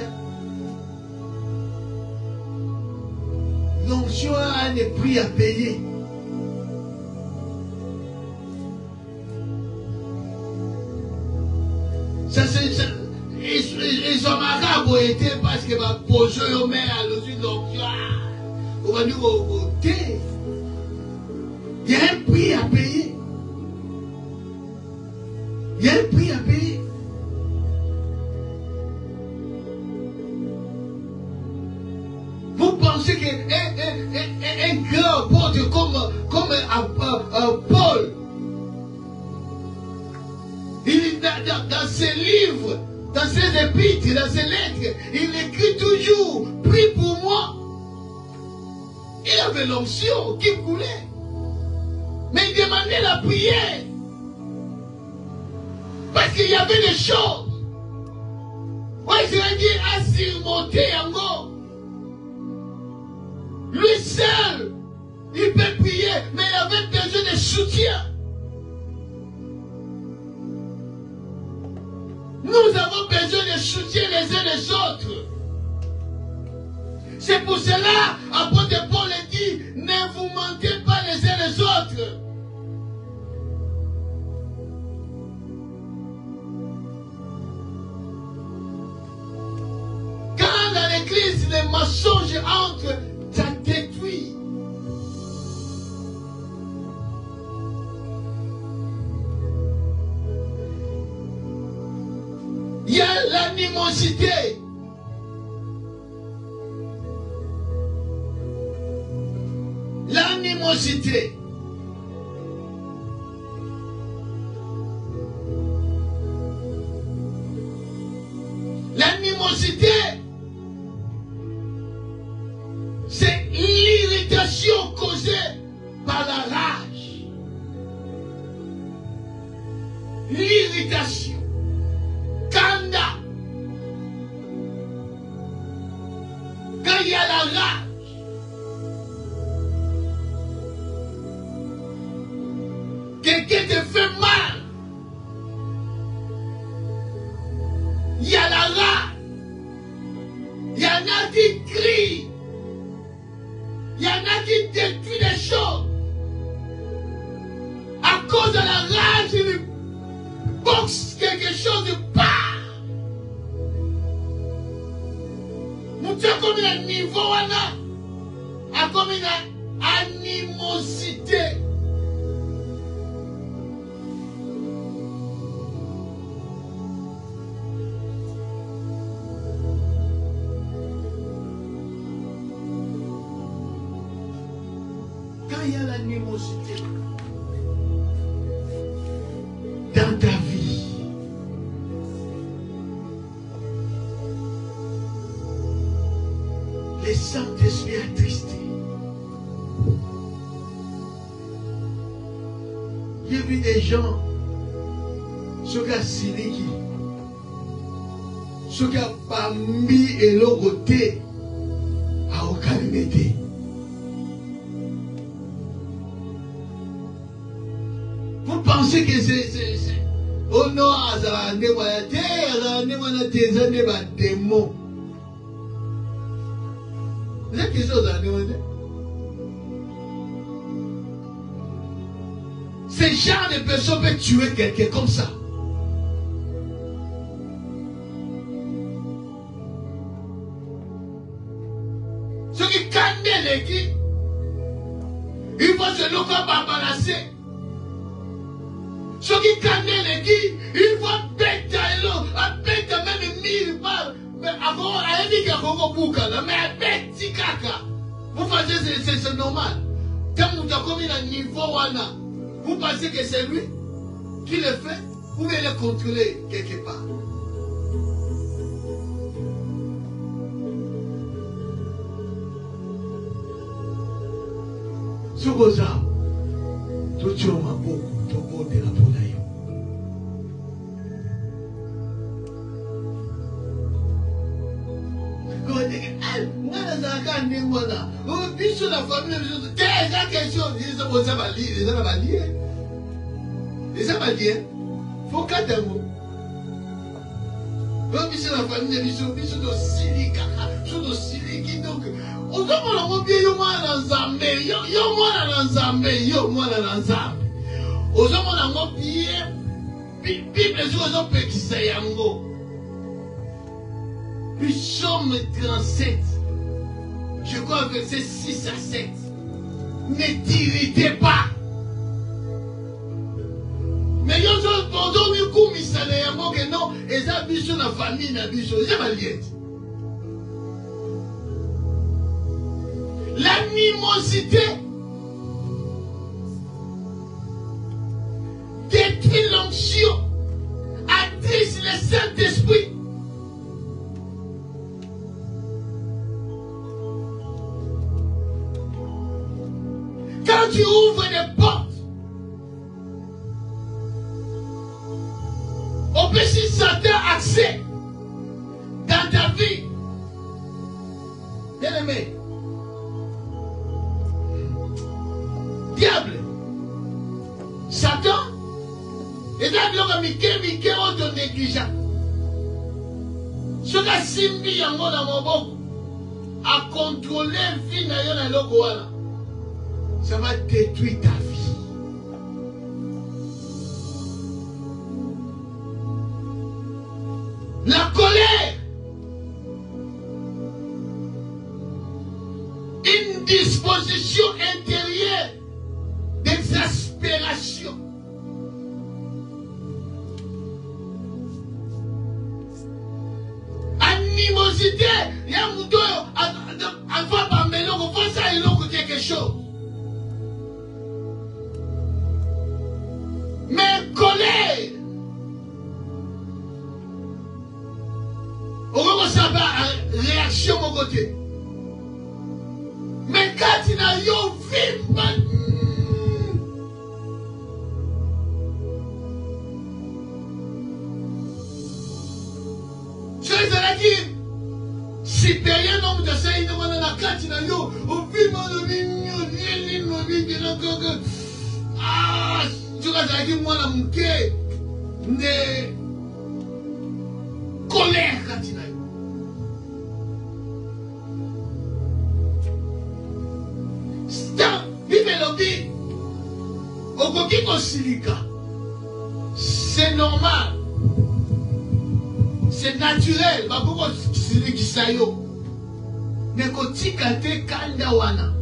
L'onction a un prix à payer. Ça c'est ils ont marqué à été parce que ma position est à l'usine d'onction. On va nous voter. Il y a un prix à payer. Il y a un prix à payer. Vous pensez qu'un grand apôtre comme Paul, dans ses livres, dans ses épîtres, dans ses lettres, il écrit toujours, prie pour moi. Il avait l'onction qui coulait. Mais il demandait la prière. Parce qu'il y avait des choses. Ouais, je vais dire à surmonter encore. Lui seul, il peut prier, mais il avait besoin de soutien. Nous avons besoin de soutien les uns les autres. C'est pour cela, apôtre Paul dit, ne vous mentez pas les uns les autres. Quand dans l'église les mensonges entrent, ça détruit. Il y a l'animosité. L'animosité. L'animosité, c'est l'irritation causée par la rage. L'irritation. Kanda. Quand il y a la rage, quelqu'un te fait mal, il y a la rage, il y en a qui crient, il y en a qui détruisent les choses. À cause de la rage, il boxe quelque chose de part. Nous sommes comme un niveau, comme une animosité. Quand il y a l'animosité dans ta vie, les Saint-Esprit attristés. J'ai vu des gens, ceux qui ont siliki, ceux qui ont pas mis et l'autre côté à aucun métier. Vous pensez que c'est oh non, ça va des démons. Vous avez quelque chose à demander? Ce genre de personnes peut tuer quelqu'un comme ça. Ceux qui candent l'équipe, il faut se loquer à balancer. Ceux qui candent l'équipe, il faut bêter l'eau, à bêter même 1000 balles. Mais avant, à dit qu'il y a un boucan, mais à bêter caca. Vous pensez que c'est normal. Quand vous avez commis un niveau, vous pensez que c'est lui qui le fait? Vous pouvez le contrôler quelque part. Ce que tout le monde a beaucoup de la peau. Sur la famille, des questions, ils ont faut qu'à des mots. Donc, sur la famille, ils ont de silica, sur de silici. Donc, on demande bien, yo moi dans Zambé, yo moi dans Zambé, yo moi dans Zambé. On demande bien, Bible, ils ont péqué ça yango. Psaume 37. Je crois que c'est 6 à 7. Ne t'irritez pas. Mais il y a des gens qui non, ils habitent sur la famille, ils habitent sur la liette. L'animosité détruit l'onction, attriste le Saint-Esprit. Quand tu ouvres des portes, on peut si Satan a accès dans ta vie. Bien aimé, diable, Satan, et d'abord Mickey, on te négligent. Ce qu'a simbi en dans mon bon, à contrôler le vie dans le logo. Ça va détruire ta vie. La colère, une disposition intérieure d'exaspération. Animosité, il y a un mouton, avant de m'amener, on va ça, il y a quelque chose. Mais colère, on va savoir réaction de mon côté. Mais quand il a eu film, je les ai dit, supérieur nombre de ça, il demande la carte, il a eu au film, ah, tu vas azalaki mwana muke ne colère kati na yo. Bible lobi okoki kosilika. C'est normal. C'est naturel. Bakoko silikisa yo. Mais kotika te kanda wana.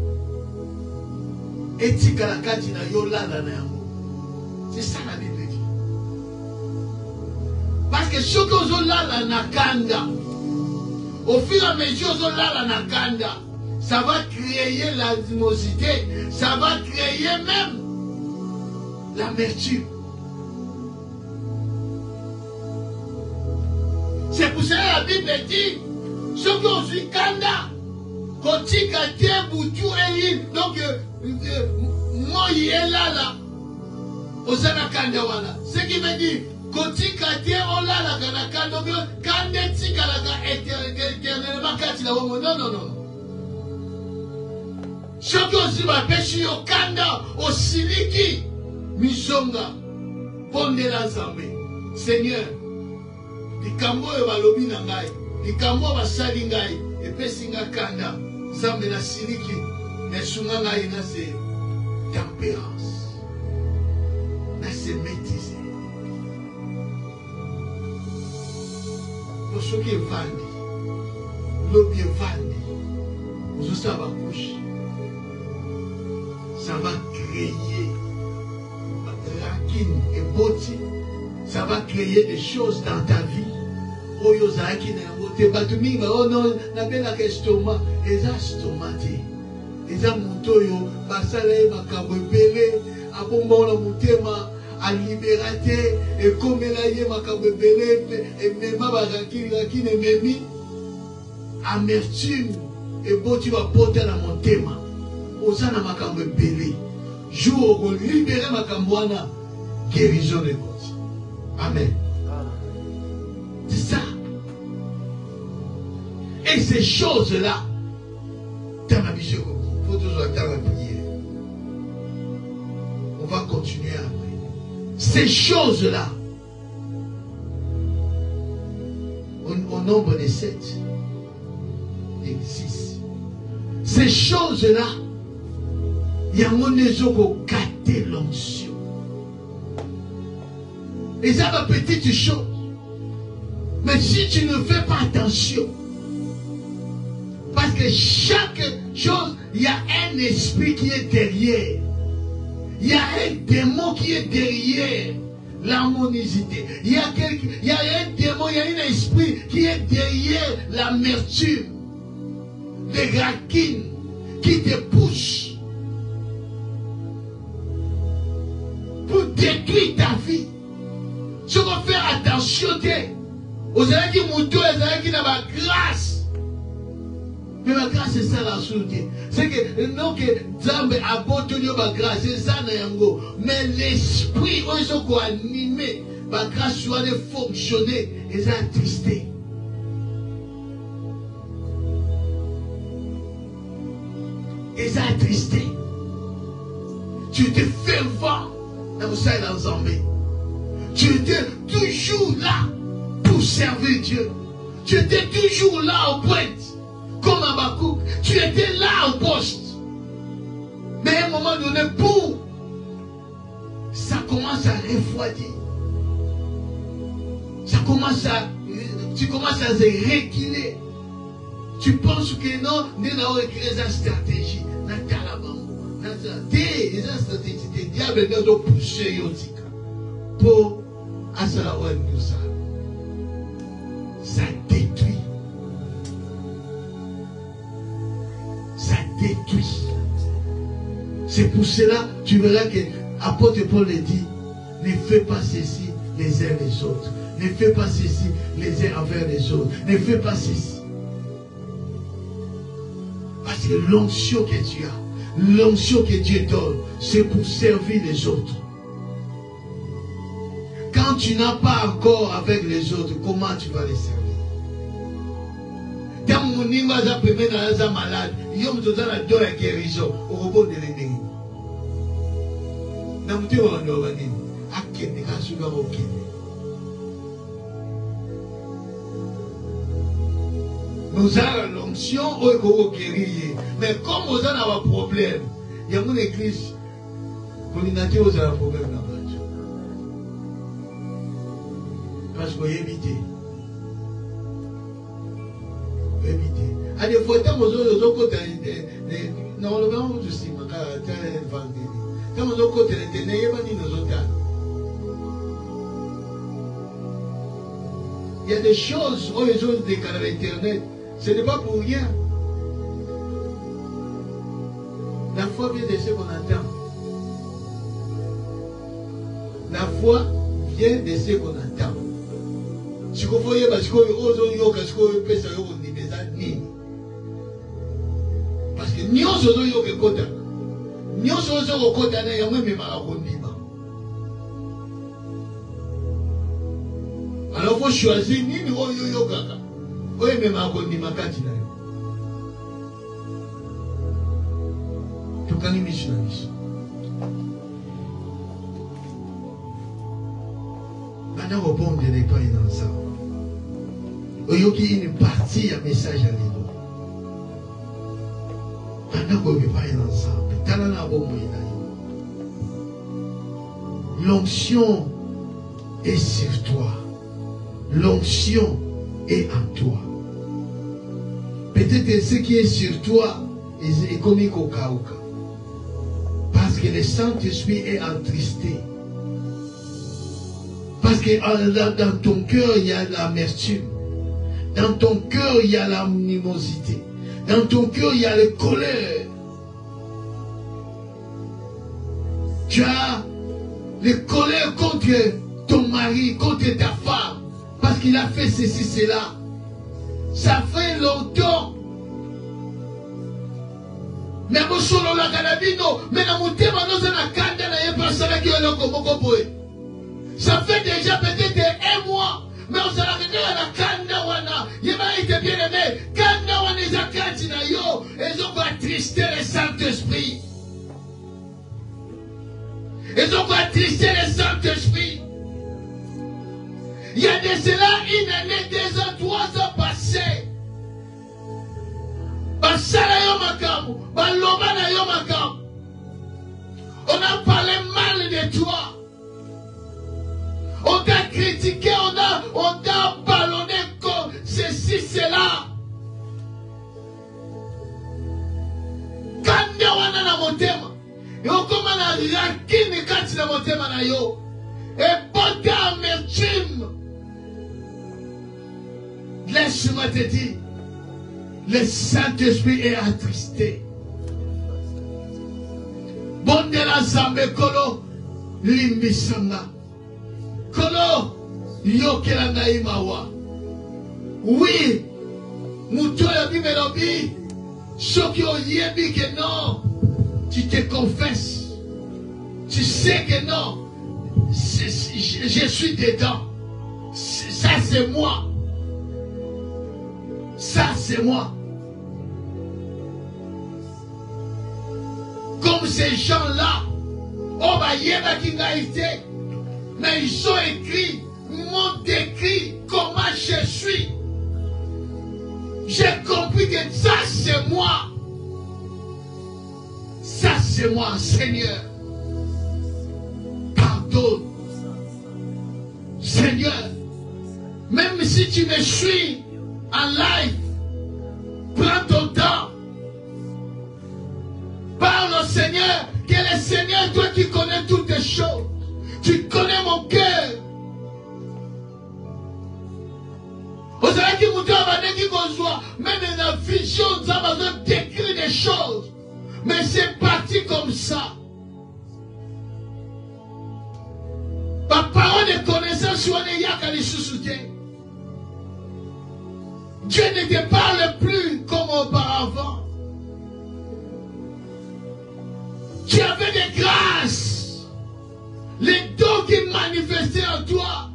Etika la kati na yo lala na yango. C'est ça la Bible dit. Parce que ce que vous lala na kanda, au fur et à mesure vous lala na kanda, ça va créer l'animosité, ça va créer même l'amertume. C'est pour ça que la Bible dit, ce que vous suis kanda, kotika te boutou et donc moi il est là, osana kanda wana. Ce qui veut dire, kotika te ola la kana kanda, kande tika la ka éternellement kati la womo. Non, non, non. Ce que vous va pêcher au kanda, au siliki, misonga, ponde la zambe. Seigneur, likambo e balobi na ngai, likambo basali ngai, epesi nga kanda, zambe na siliki, nesunga ngai na se tempérance, na se maîtriser. Pour ceux qui vendent, l'objet vendent, vous savez ma couche, ça va créer rancune et beauté. Ça va créer des choses dans ta vie. Oh, yozaki na yote batuminga oh non na bela ke estomac, eza stomate. Eza mutoyo basala makambo ebele abomba na mutema a libératé et comme la ye makambo ebele et même ba rakini memi amertume et beauté va porter na mutema. Osana makambo ebele. Jour au libérer makambo wana guérison de God. Amen. C'est ça. Et ces choses-là, dans ma vision, il faut toujours attendre la prière. On va continuer après. Ces choses-là, au nombre de 7 et 6, ces choses-là, il y a un qui gâté l'onction. Et ça va petite chose. Mais si tu ne fais pas attention, parce que chaque chose, il y a un esprit qui est derrière. Il y a un démon qui est derrière l'harmonisité. Il y a un démon, il y a un esprit qui est derrière l'amertume, les raquines, qui te poussent pour détruire ta vie. Si on va faire attention, vous avez dit mouton, vous avez dit la grâce. Mais la grâce, c'est ça la souté. C'est que non que Zambe a beau la grâce, c'est ça n'yango. Mais l'esprit, on est quoi animé, la grâce soit de fonctionner, et ça attristé. Et ça attristé. Tu étais fervent dans ça dans Zambe. Tu étais toujours là pour servir Dieu. Tu étais toujours là au pointe. Comme Abakouk, tu étais là au poste. Mais à un moment donné, pour ça commence à refroidir. Ça commence à, tu commences à se reculer. Tu penses que non, nous avons écrit une stratégie. Nous avons une stratégie. Le diable nous a poussé pour ça détruit. Ça détruit. C'est pour cela, tu verras que l'apôtre Paul dit, ne fais pas ceci les uns les autres. Ne fais pas ceci les uns envers les autres. Ne fais pas ceci. Parce que l'onction que tu as, l'onction que Dieu donne, c'est pour servir les autres. Quand tu n'as pas encore avec les autres, comment tu vas les servir? Quand mon niveau est malade, il y a une guérison au robot de l'ennemi. Nous avons l'onction, mais comme nous avons un problème, il y a une église, pour l'unité, vous avez un problème là-bas. Parce qu'on évite. À des fois, quand vous avez non, le grand je sais, quand vous avez côté il y a des choses, où les choses déclarent à l'internet, ce n'est pas pour rien. La foi vient de ce qu'on entend. La foi vient de ce qu'on entend. Si vous voyez, parce que parce que nous sommes au Kota. Nous sommes au Kota, nous sommes même à alors il faut choisir ni nous yo kaka. Oye même à Kondima kati na yo. Tukani missionnaires. Maintenant au bon de l'école dans ça. Oyo qui une partie à message à l'édo. Maintenant qu'on veut pas ensemble. Talana bon moyen. L'onction est sur toi. L'onction est en toi. Peut-être que ce qui est sur toi est comme Kokauka. Parce que le Saint-Esprit est attristé. Parce que dans ton cœur, il y a l'amertume. Dans ton cœur, il y a l'animosité. Dans ton cœur, il y a la colère. Tu as la colère contre ton mari, contre ta femme. Parce qu'il a fait ceci, cela. Ça fait longtemps. Mais mon solo la canabino, mais la montée maintenant c'est la canne na personne qui est là comme ça fait déjà peut-être 1 mois. Mais on s'est arrêté à la canne wana. Il m'a été bien aimé. Canne wana les akati na yo, ils ont attristé le Saint-Esprit. Ils ont attristé le Saint-Esprit. Il y a de cela 1 année, 2 ans, 3 ans passés. On a parlé mal de toi. On t'a critiqué, on t'a ballonné comme ceci, cela. Quand on a la motema, et on commence à rakine quand la motema na yo, et pas d'amertume. Laisse-moi te dire, le Saint-Esprit est attristé. Bon de la zambe kolo, limbisanga. Kolo, yokela naimawa. Oui, moutoya bimelobi, soki oyebi que non, tu te confesses. Tu sais que non, je suis dedans. Ça c'est moi. Ça c'est moi. Comme ces gens-là, oh bah yéba kingaïté, mais ils ont écrit, m'ont décrit comment je suis. J'ai compris que ça c'est moi. Ça c'est moi, Seigneur. Pardonne. Seigneur, même si tu me suis en live, prends ton temps. Parle au Seigneur, que le Seigneur, toi qui connais toutes les choses, tu connais mon cœur. Même dans la vision, nous avons besoin d'écrire des choses. Mais c'est parti comme ça. Par parole de connaissance, Dieu ne te parle plus comme auparavant. Tu avais des grâces. Les dons qui manifestaient en toi.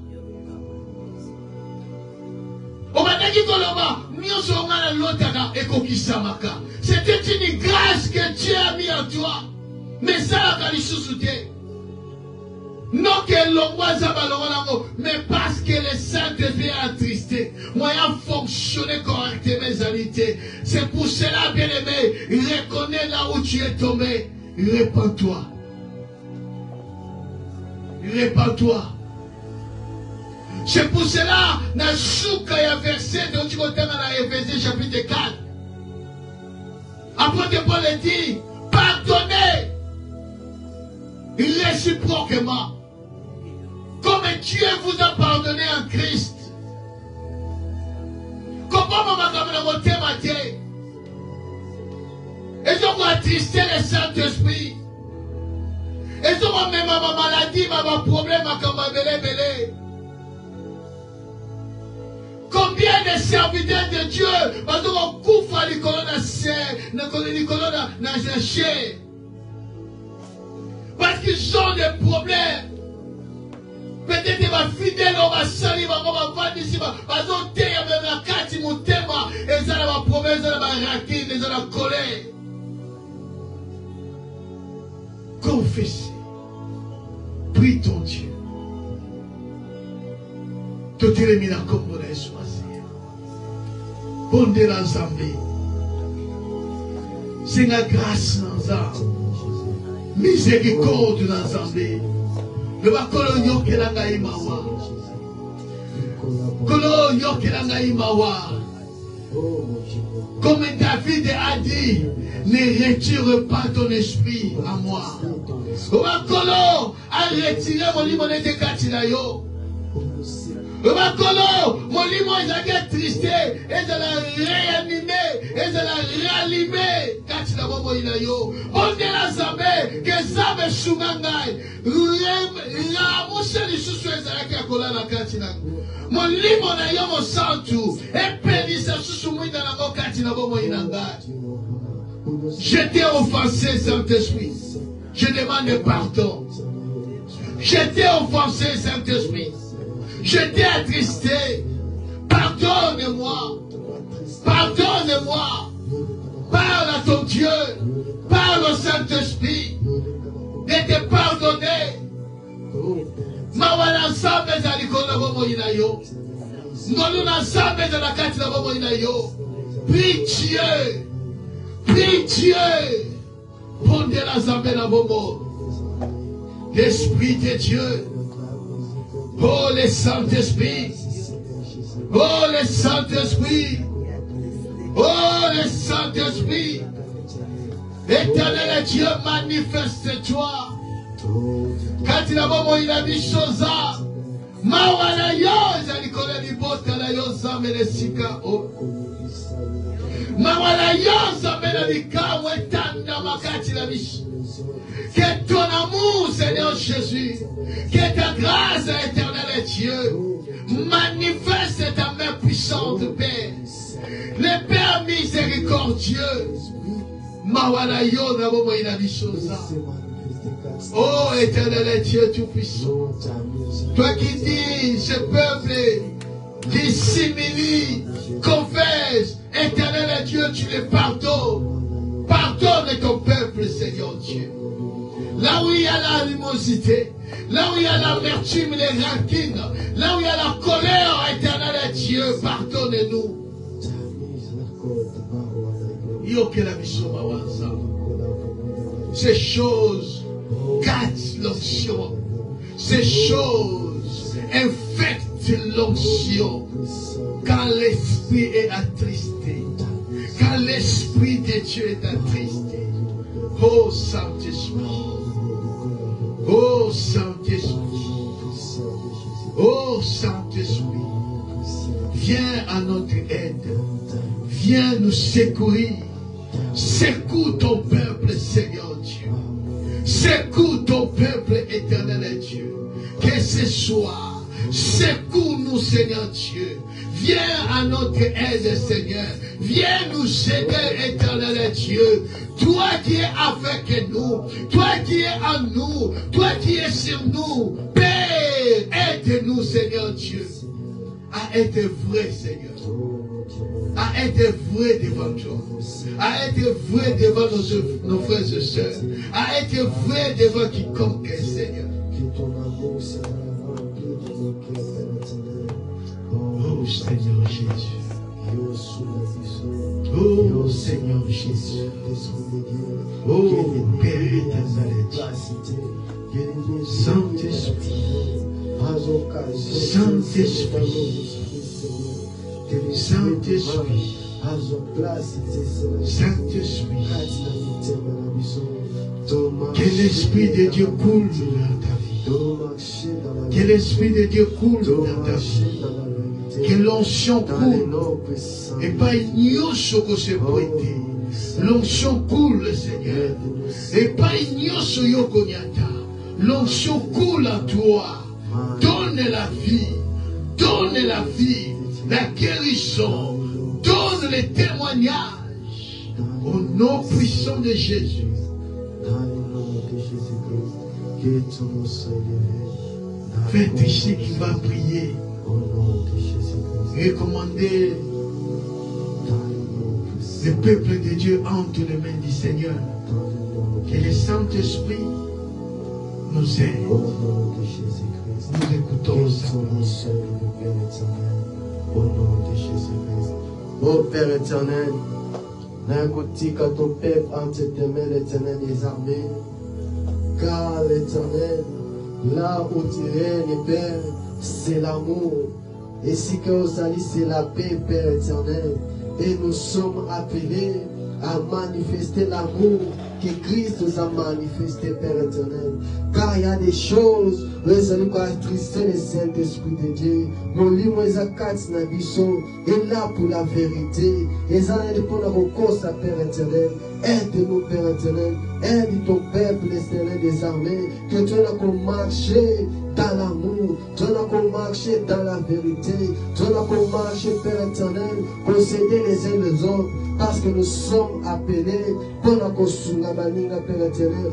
C'était une grâce que Dieu a mis en toi. Mais ça, Non que l'on mais parce que le Saint-Esprit est attristé. Moyen fonctionner correctement mes qualités. C'est pour cela, bien-aimé, reconnais là où tu es tombé. Répands-toi. Répands-toi. C'est pour cela, dans le verset de Éphésiens chapitre 4. Après que Paul dit, pardonnez réciproquement. Comme Dieu vous a pardonné en Christ. Comment mon thème a été? Et ont attristé le Saint-Esprit. Et ont même ma maladie, ma problème, ma belé. Combien de serviteurs de Dieu, parce qu'on couvre à l'école parce qu'ils ont des problèmes. Peut-être qu'ils vont fidèles, on va salir, on va vendre ici, parce qu'on t'aime, même la carte, ils m'ont t'aimé, et ça va promettre, ça va raquer, ça va coller. Confessez. Prie ton Dieu. Tout est mis comme on a choisi. Bondez l'ensemble. C'est la grâce l'ensemble. Miséricorde l'ensemble. Le bakolonyo kelanga imawa. Kolonyo kelanga imawa. Comme David a dit, ne retire pas ton esprit à moi. Bakolo a retiré mon limonade de Katinayo. Bakolo, mon limonade est tristé, et je l'ai réanimé, et je l'ai réanimé. Katina Bobo Inayo. On est la Zambé, que Zambé Shungangai. La mousse du sous Ezalaki Akola la Katina. Mon limonade, mon santu, et pénissa sous dans la Katina Bobo Inangai. J'étais offensé, Saint-Esprit. Je demande pardon. J'étais offensé, Saint-Esprit. J'étais attristé. Pardonne-moi. Pardonne-moi. Parle à ton Dieu. Parle au Saint-Esprit. De te pardonner. Mawana ensemble à l'icône de Bobo Inayo. Nous ensemble à la carte de Bobo Inayo. Prie Dieu. Prie Dieu. Pondez la zambé dans Bobo. L'Esprit de Dieu. Oh, le Saint-Esprit. Oh, le Saint-Esprit. Oh, le Saint-Esprit. Éternel Dieu, manifeste-toi. Quand il a bon, il a mis chose. Mawana yo, j'allais connaître les bottes à la yo, zambé les sika. Mawana yo, zambé les sika, ouetanda makati la biche. Que ton amour, Seigneur Jésus, que ta grâce, éternel Dieu, manifeste ta main puissante, Père. Le Père miséricordieux, Mawala yo na bomo ina bichosa. Oh, éternel Dieu tout-puissant, toi qui dis, ce peuple dissimule, confesse, éternel Dieu, tu les pardonnes. Pardonne ton peuple, Seigneur Dieu. Là où il y a l'animosité, là où il y a l'amertume, les rancines, là où il y a la colère, éternel Dieu, pardonne-nous. Ces choses gâtent l'onction. Ces choses infectent l'onction. Quand l'esprit est attristé, quand l'esprit de Dieu est attristé. Oh Saint-Esprit. Oh Saint-Esprit. Oh Saint-Esprit. Viens à notre aide. Viens nous secourir. Secoue ton peuple, Seigneur Dieu. Secoue ton peuple, éternel Dieu. Que ce soit. Secoue-nous, Seigneur Dieu. Viens à notre aide, Seigneur. Viens nous aider, éternel Dieu. Toi qui es avec nous, toi qui es en nous, toi qui es sur nous, Père, aide-nous, Seigneur Dieu, à être vrai, Seigneur, à être vrai devant toi, à être vrai devant nos frères et sœurs, à être vrai devant quiconque, Seigneur. ton amour sera rempli dans nos cœurs, Père éternel. Oh Seigneur Jésus. Oh Seigneur Jésus. Oh Père éternel. Saint-Esprit. Saint-Esprit. Saint-Esprit. Saint-Esprit. Que l'Esprit de Dieu coule dans ta vie. Que l'Esprit de Dieu coule dans ta vie. Que l'onction coule. Et pas ignoce que se prêter. L'onction coule, Seigneur. Et pas ignoce yokonyata. L'onction coule à toi. Donne la vie. Donne la vie. La guérison. Donne les témoignages. Au nom puissant de Jésus. Dans le nom de Jésus-Christ, que ton nom soit élevé. Faites ici qui va prier. Au nom de Jésus-Christ. Recommandez le peuple de Dieu entre les mains du Seigneur. Que le Saint-Esprit nous aide. Au nom de Jésus-Christ. Nous écoutons sa parole. Au nom de Jésus-Christ. Ô Père éternel, d'un côté, quand ton peuple entre tes mains, l'Éternel des armées, car l'Éternel, là où tu règnes, Père, c'est l'amour. Et si que vous allez, c'est la paix, Père éternel. Et nous sommes appelés à manifester l'amour que Christ nous a manifesté, Père éternel. Car il y a des choses, nous allons attrister le Saint-Esprit de Dieu. Mon livre, les actes, est là pour la vérité. Les années pour la recours, Père éternel. Aide-nous, Père éternel. Aide ton peuple, l'éternel des armées. Que tu as marché dans l'amour. Tu as marché dans la vérité. Tu as marché, Père éternel, pour s'aider les uns les autres. Parce que nous sommes appelés pour la construire, Père éternel.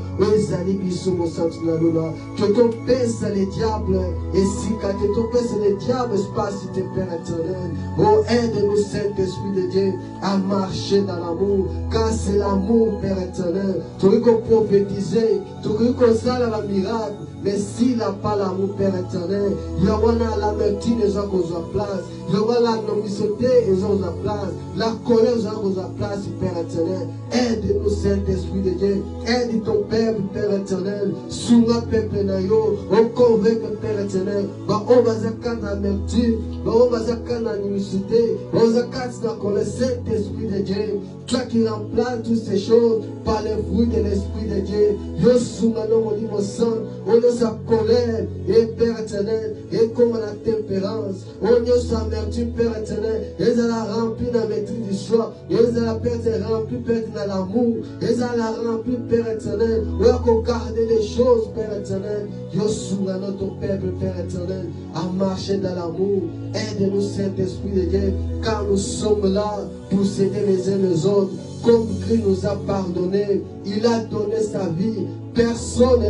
Que ton père, c'est le diable. Et si quand ton père, c'est le diable, c'est pas si t'es Père éternel. Oh, aide-nous, Saint-Esprit de Dieu, à marcher dans l'amour. Car c'est l'amour, Père éternel. Tu veux qu'on prophétise, tu veux qu'on s'aille à la miracle. Mais s'il n'a pas l'amour, Père éternel, il y aura l'amertume, ils ont qu'on soit place. Il y aura la nomicité, ils ont sa place. La colère, ils ont qu'on soit place, Père éternel. Aide-nous, Saint-Esprit de Dieu. Aide ton peuple, Père éternel. Souma peuple nayo. On convainc, Père éternel. On va zakat l'amertume. On va zakat l'animicité. On va zakat la colère, Saint-Esprit de Dieu. Toi qui remplaces toutes ces choses par les fruits de l'Esprit de Dieu. Yo souma non, mon livre sang. On a sa colère, et Père éternel, et comme la tempérance. On a sa amertume, Père éternel. Ils ont la rempli dans la maîtrise du choix. Ils ont la perte remplie, Père, dans l'amour. Ils ont la rempli, Père éternel. On a garder les choses, Père éternel. Yo souma notre peuple, Père éternel, à marcher dans l'amour. Aide-nous, Saint-Esprit de Dieu, car nous sommes là pour s'aider les uns les autres. Comme Christ nous a pardonné, il a donné sa vie. Personne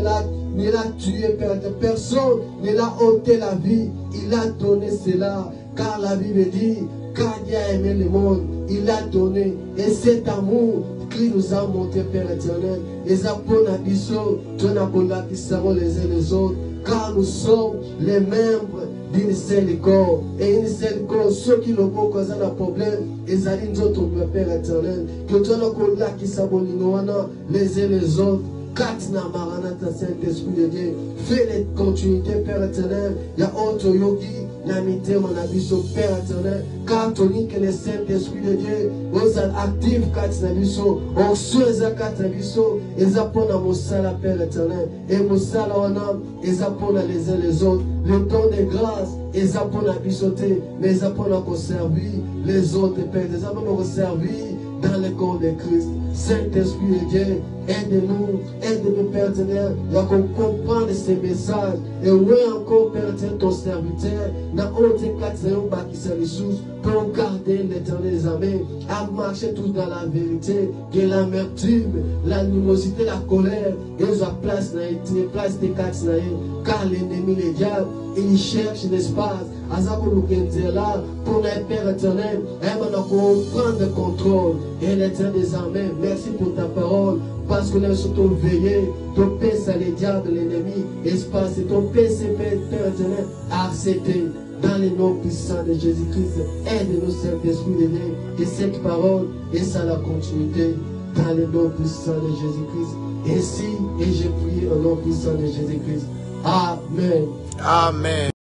ne l'a tué, Père. Personne ne l'a ôté la vie. Il a donné cela. Car la Bible dit, car Dieu a aimé le monde, il a donné. Et cet amour, Christ nous a montré, Père éternel. Les apôtres d'Abisso, tu n'as pas qui seront les uns les autres. Car nous sommes les membres d'une seule corps. Et une seule corps, ceux qui n'ont pas causé un problème, ils allaient nous autres, Père éternel. Que tu n'as pas qui s'abonnent les uns les autres. Katina Maranatha, Saint-Esprit de Dieu. Fais les continuités, Père éternel. Il y a autre yogi, Namite, mon abisso, Père éternel. Catholique, le Saint-Esprit de Dieu. Vous êtes actifs, Katina Bisso. On souhaite Katina Bisso. Ils apprennent à Moussala, Père éternel. Et Moussala, on a, ils apprennent les uns les autres. Le temps de grâce, ils apprennent à bissoter. Mais ils apprennent à servir les autres, Père. Ils apprennent à servir dans le corps de Christ. Saint-Esprit de Dieu, aide-nous, Père éternel, à comprendre ces messages. Et oui, encore, Père éternel, ton serviteur, dans autre cas, c'est un bâti sa ressource pour garder l'éternel des armées, à marcher tous dans la vérité, que l'amertume, l'animosité, la colère, et nous a place des quatre, car l'ennemi, les diables, il cherche l'espace. À ça que nous sommes là, pour le Père éternel, et maintenant qu'on prend le contrôle. Et l'éternel des armées, merci pour ta parole. parce que nous sommes veillés, ton Père, c'est le diable, l'ennemi, espace, et ton Père, c'est Père éternel, accepté. Dans le nom puissant de Jésus-Christ, aide-nous, Saint-Esprit de Dieu, que cette parole et ça la continuité. Dans le nom puissant de Jésus-Christ. Ainsi, et j'ai prié au nom puissant de Jésus-Christ. Amen. Amen.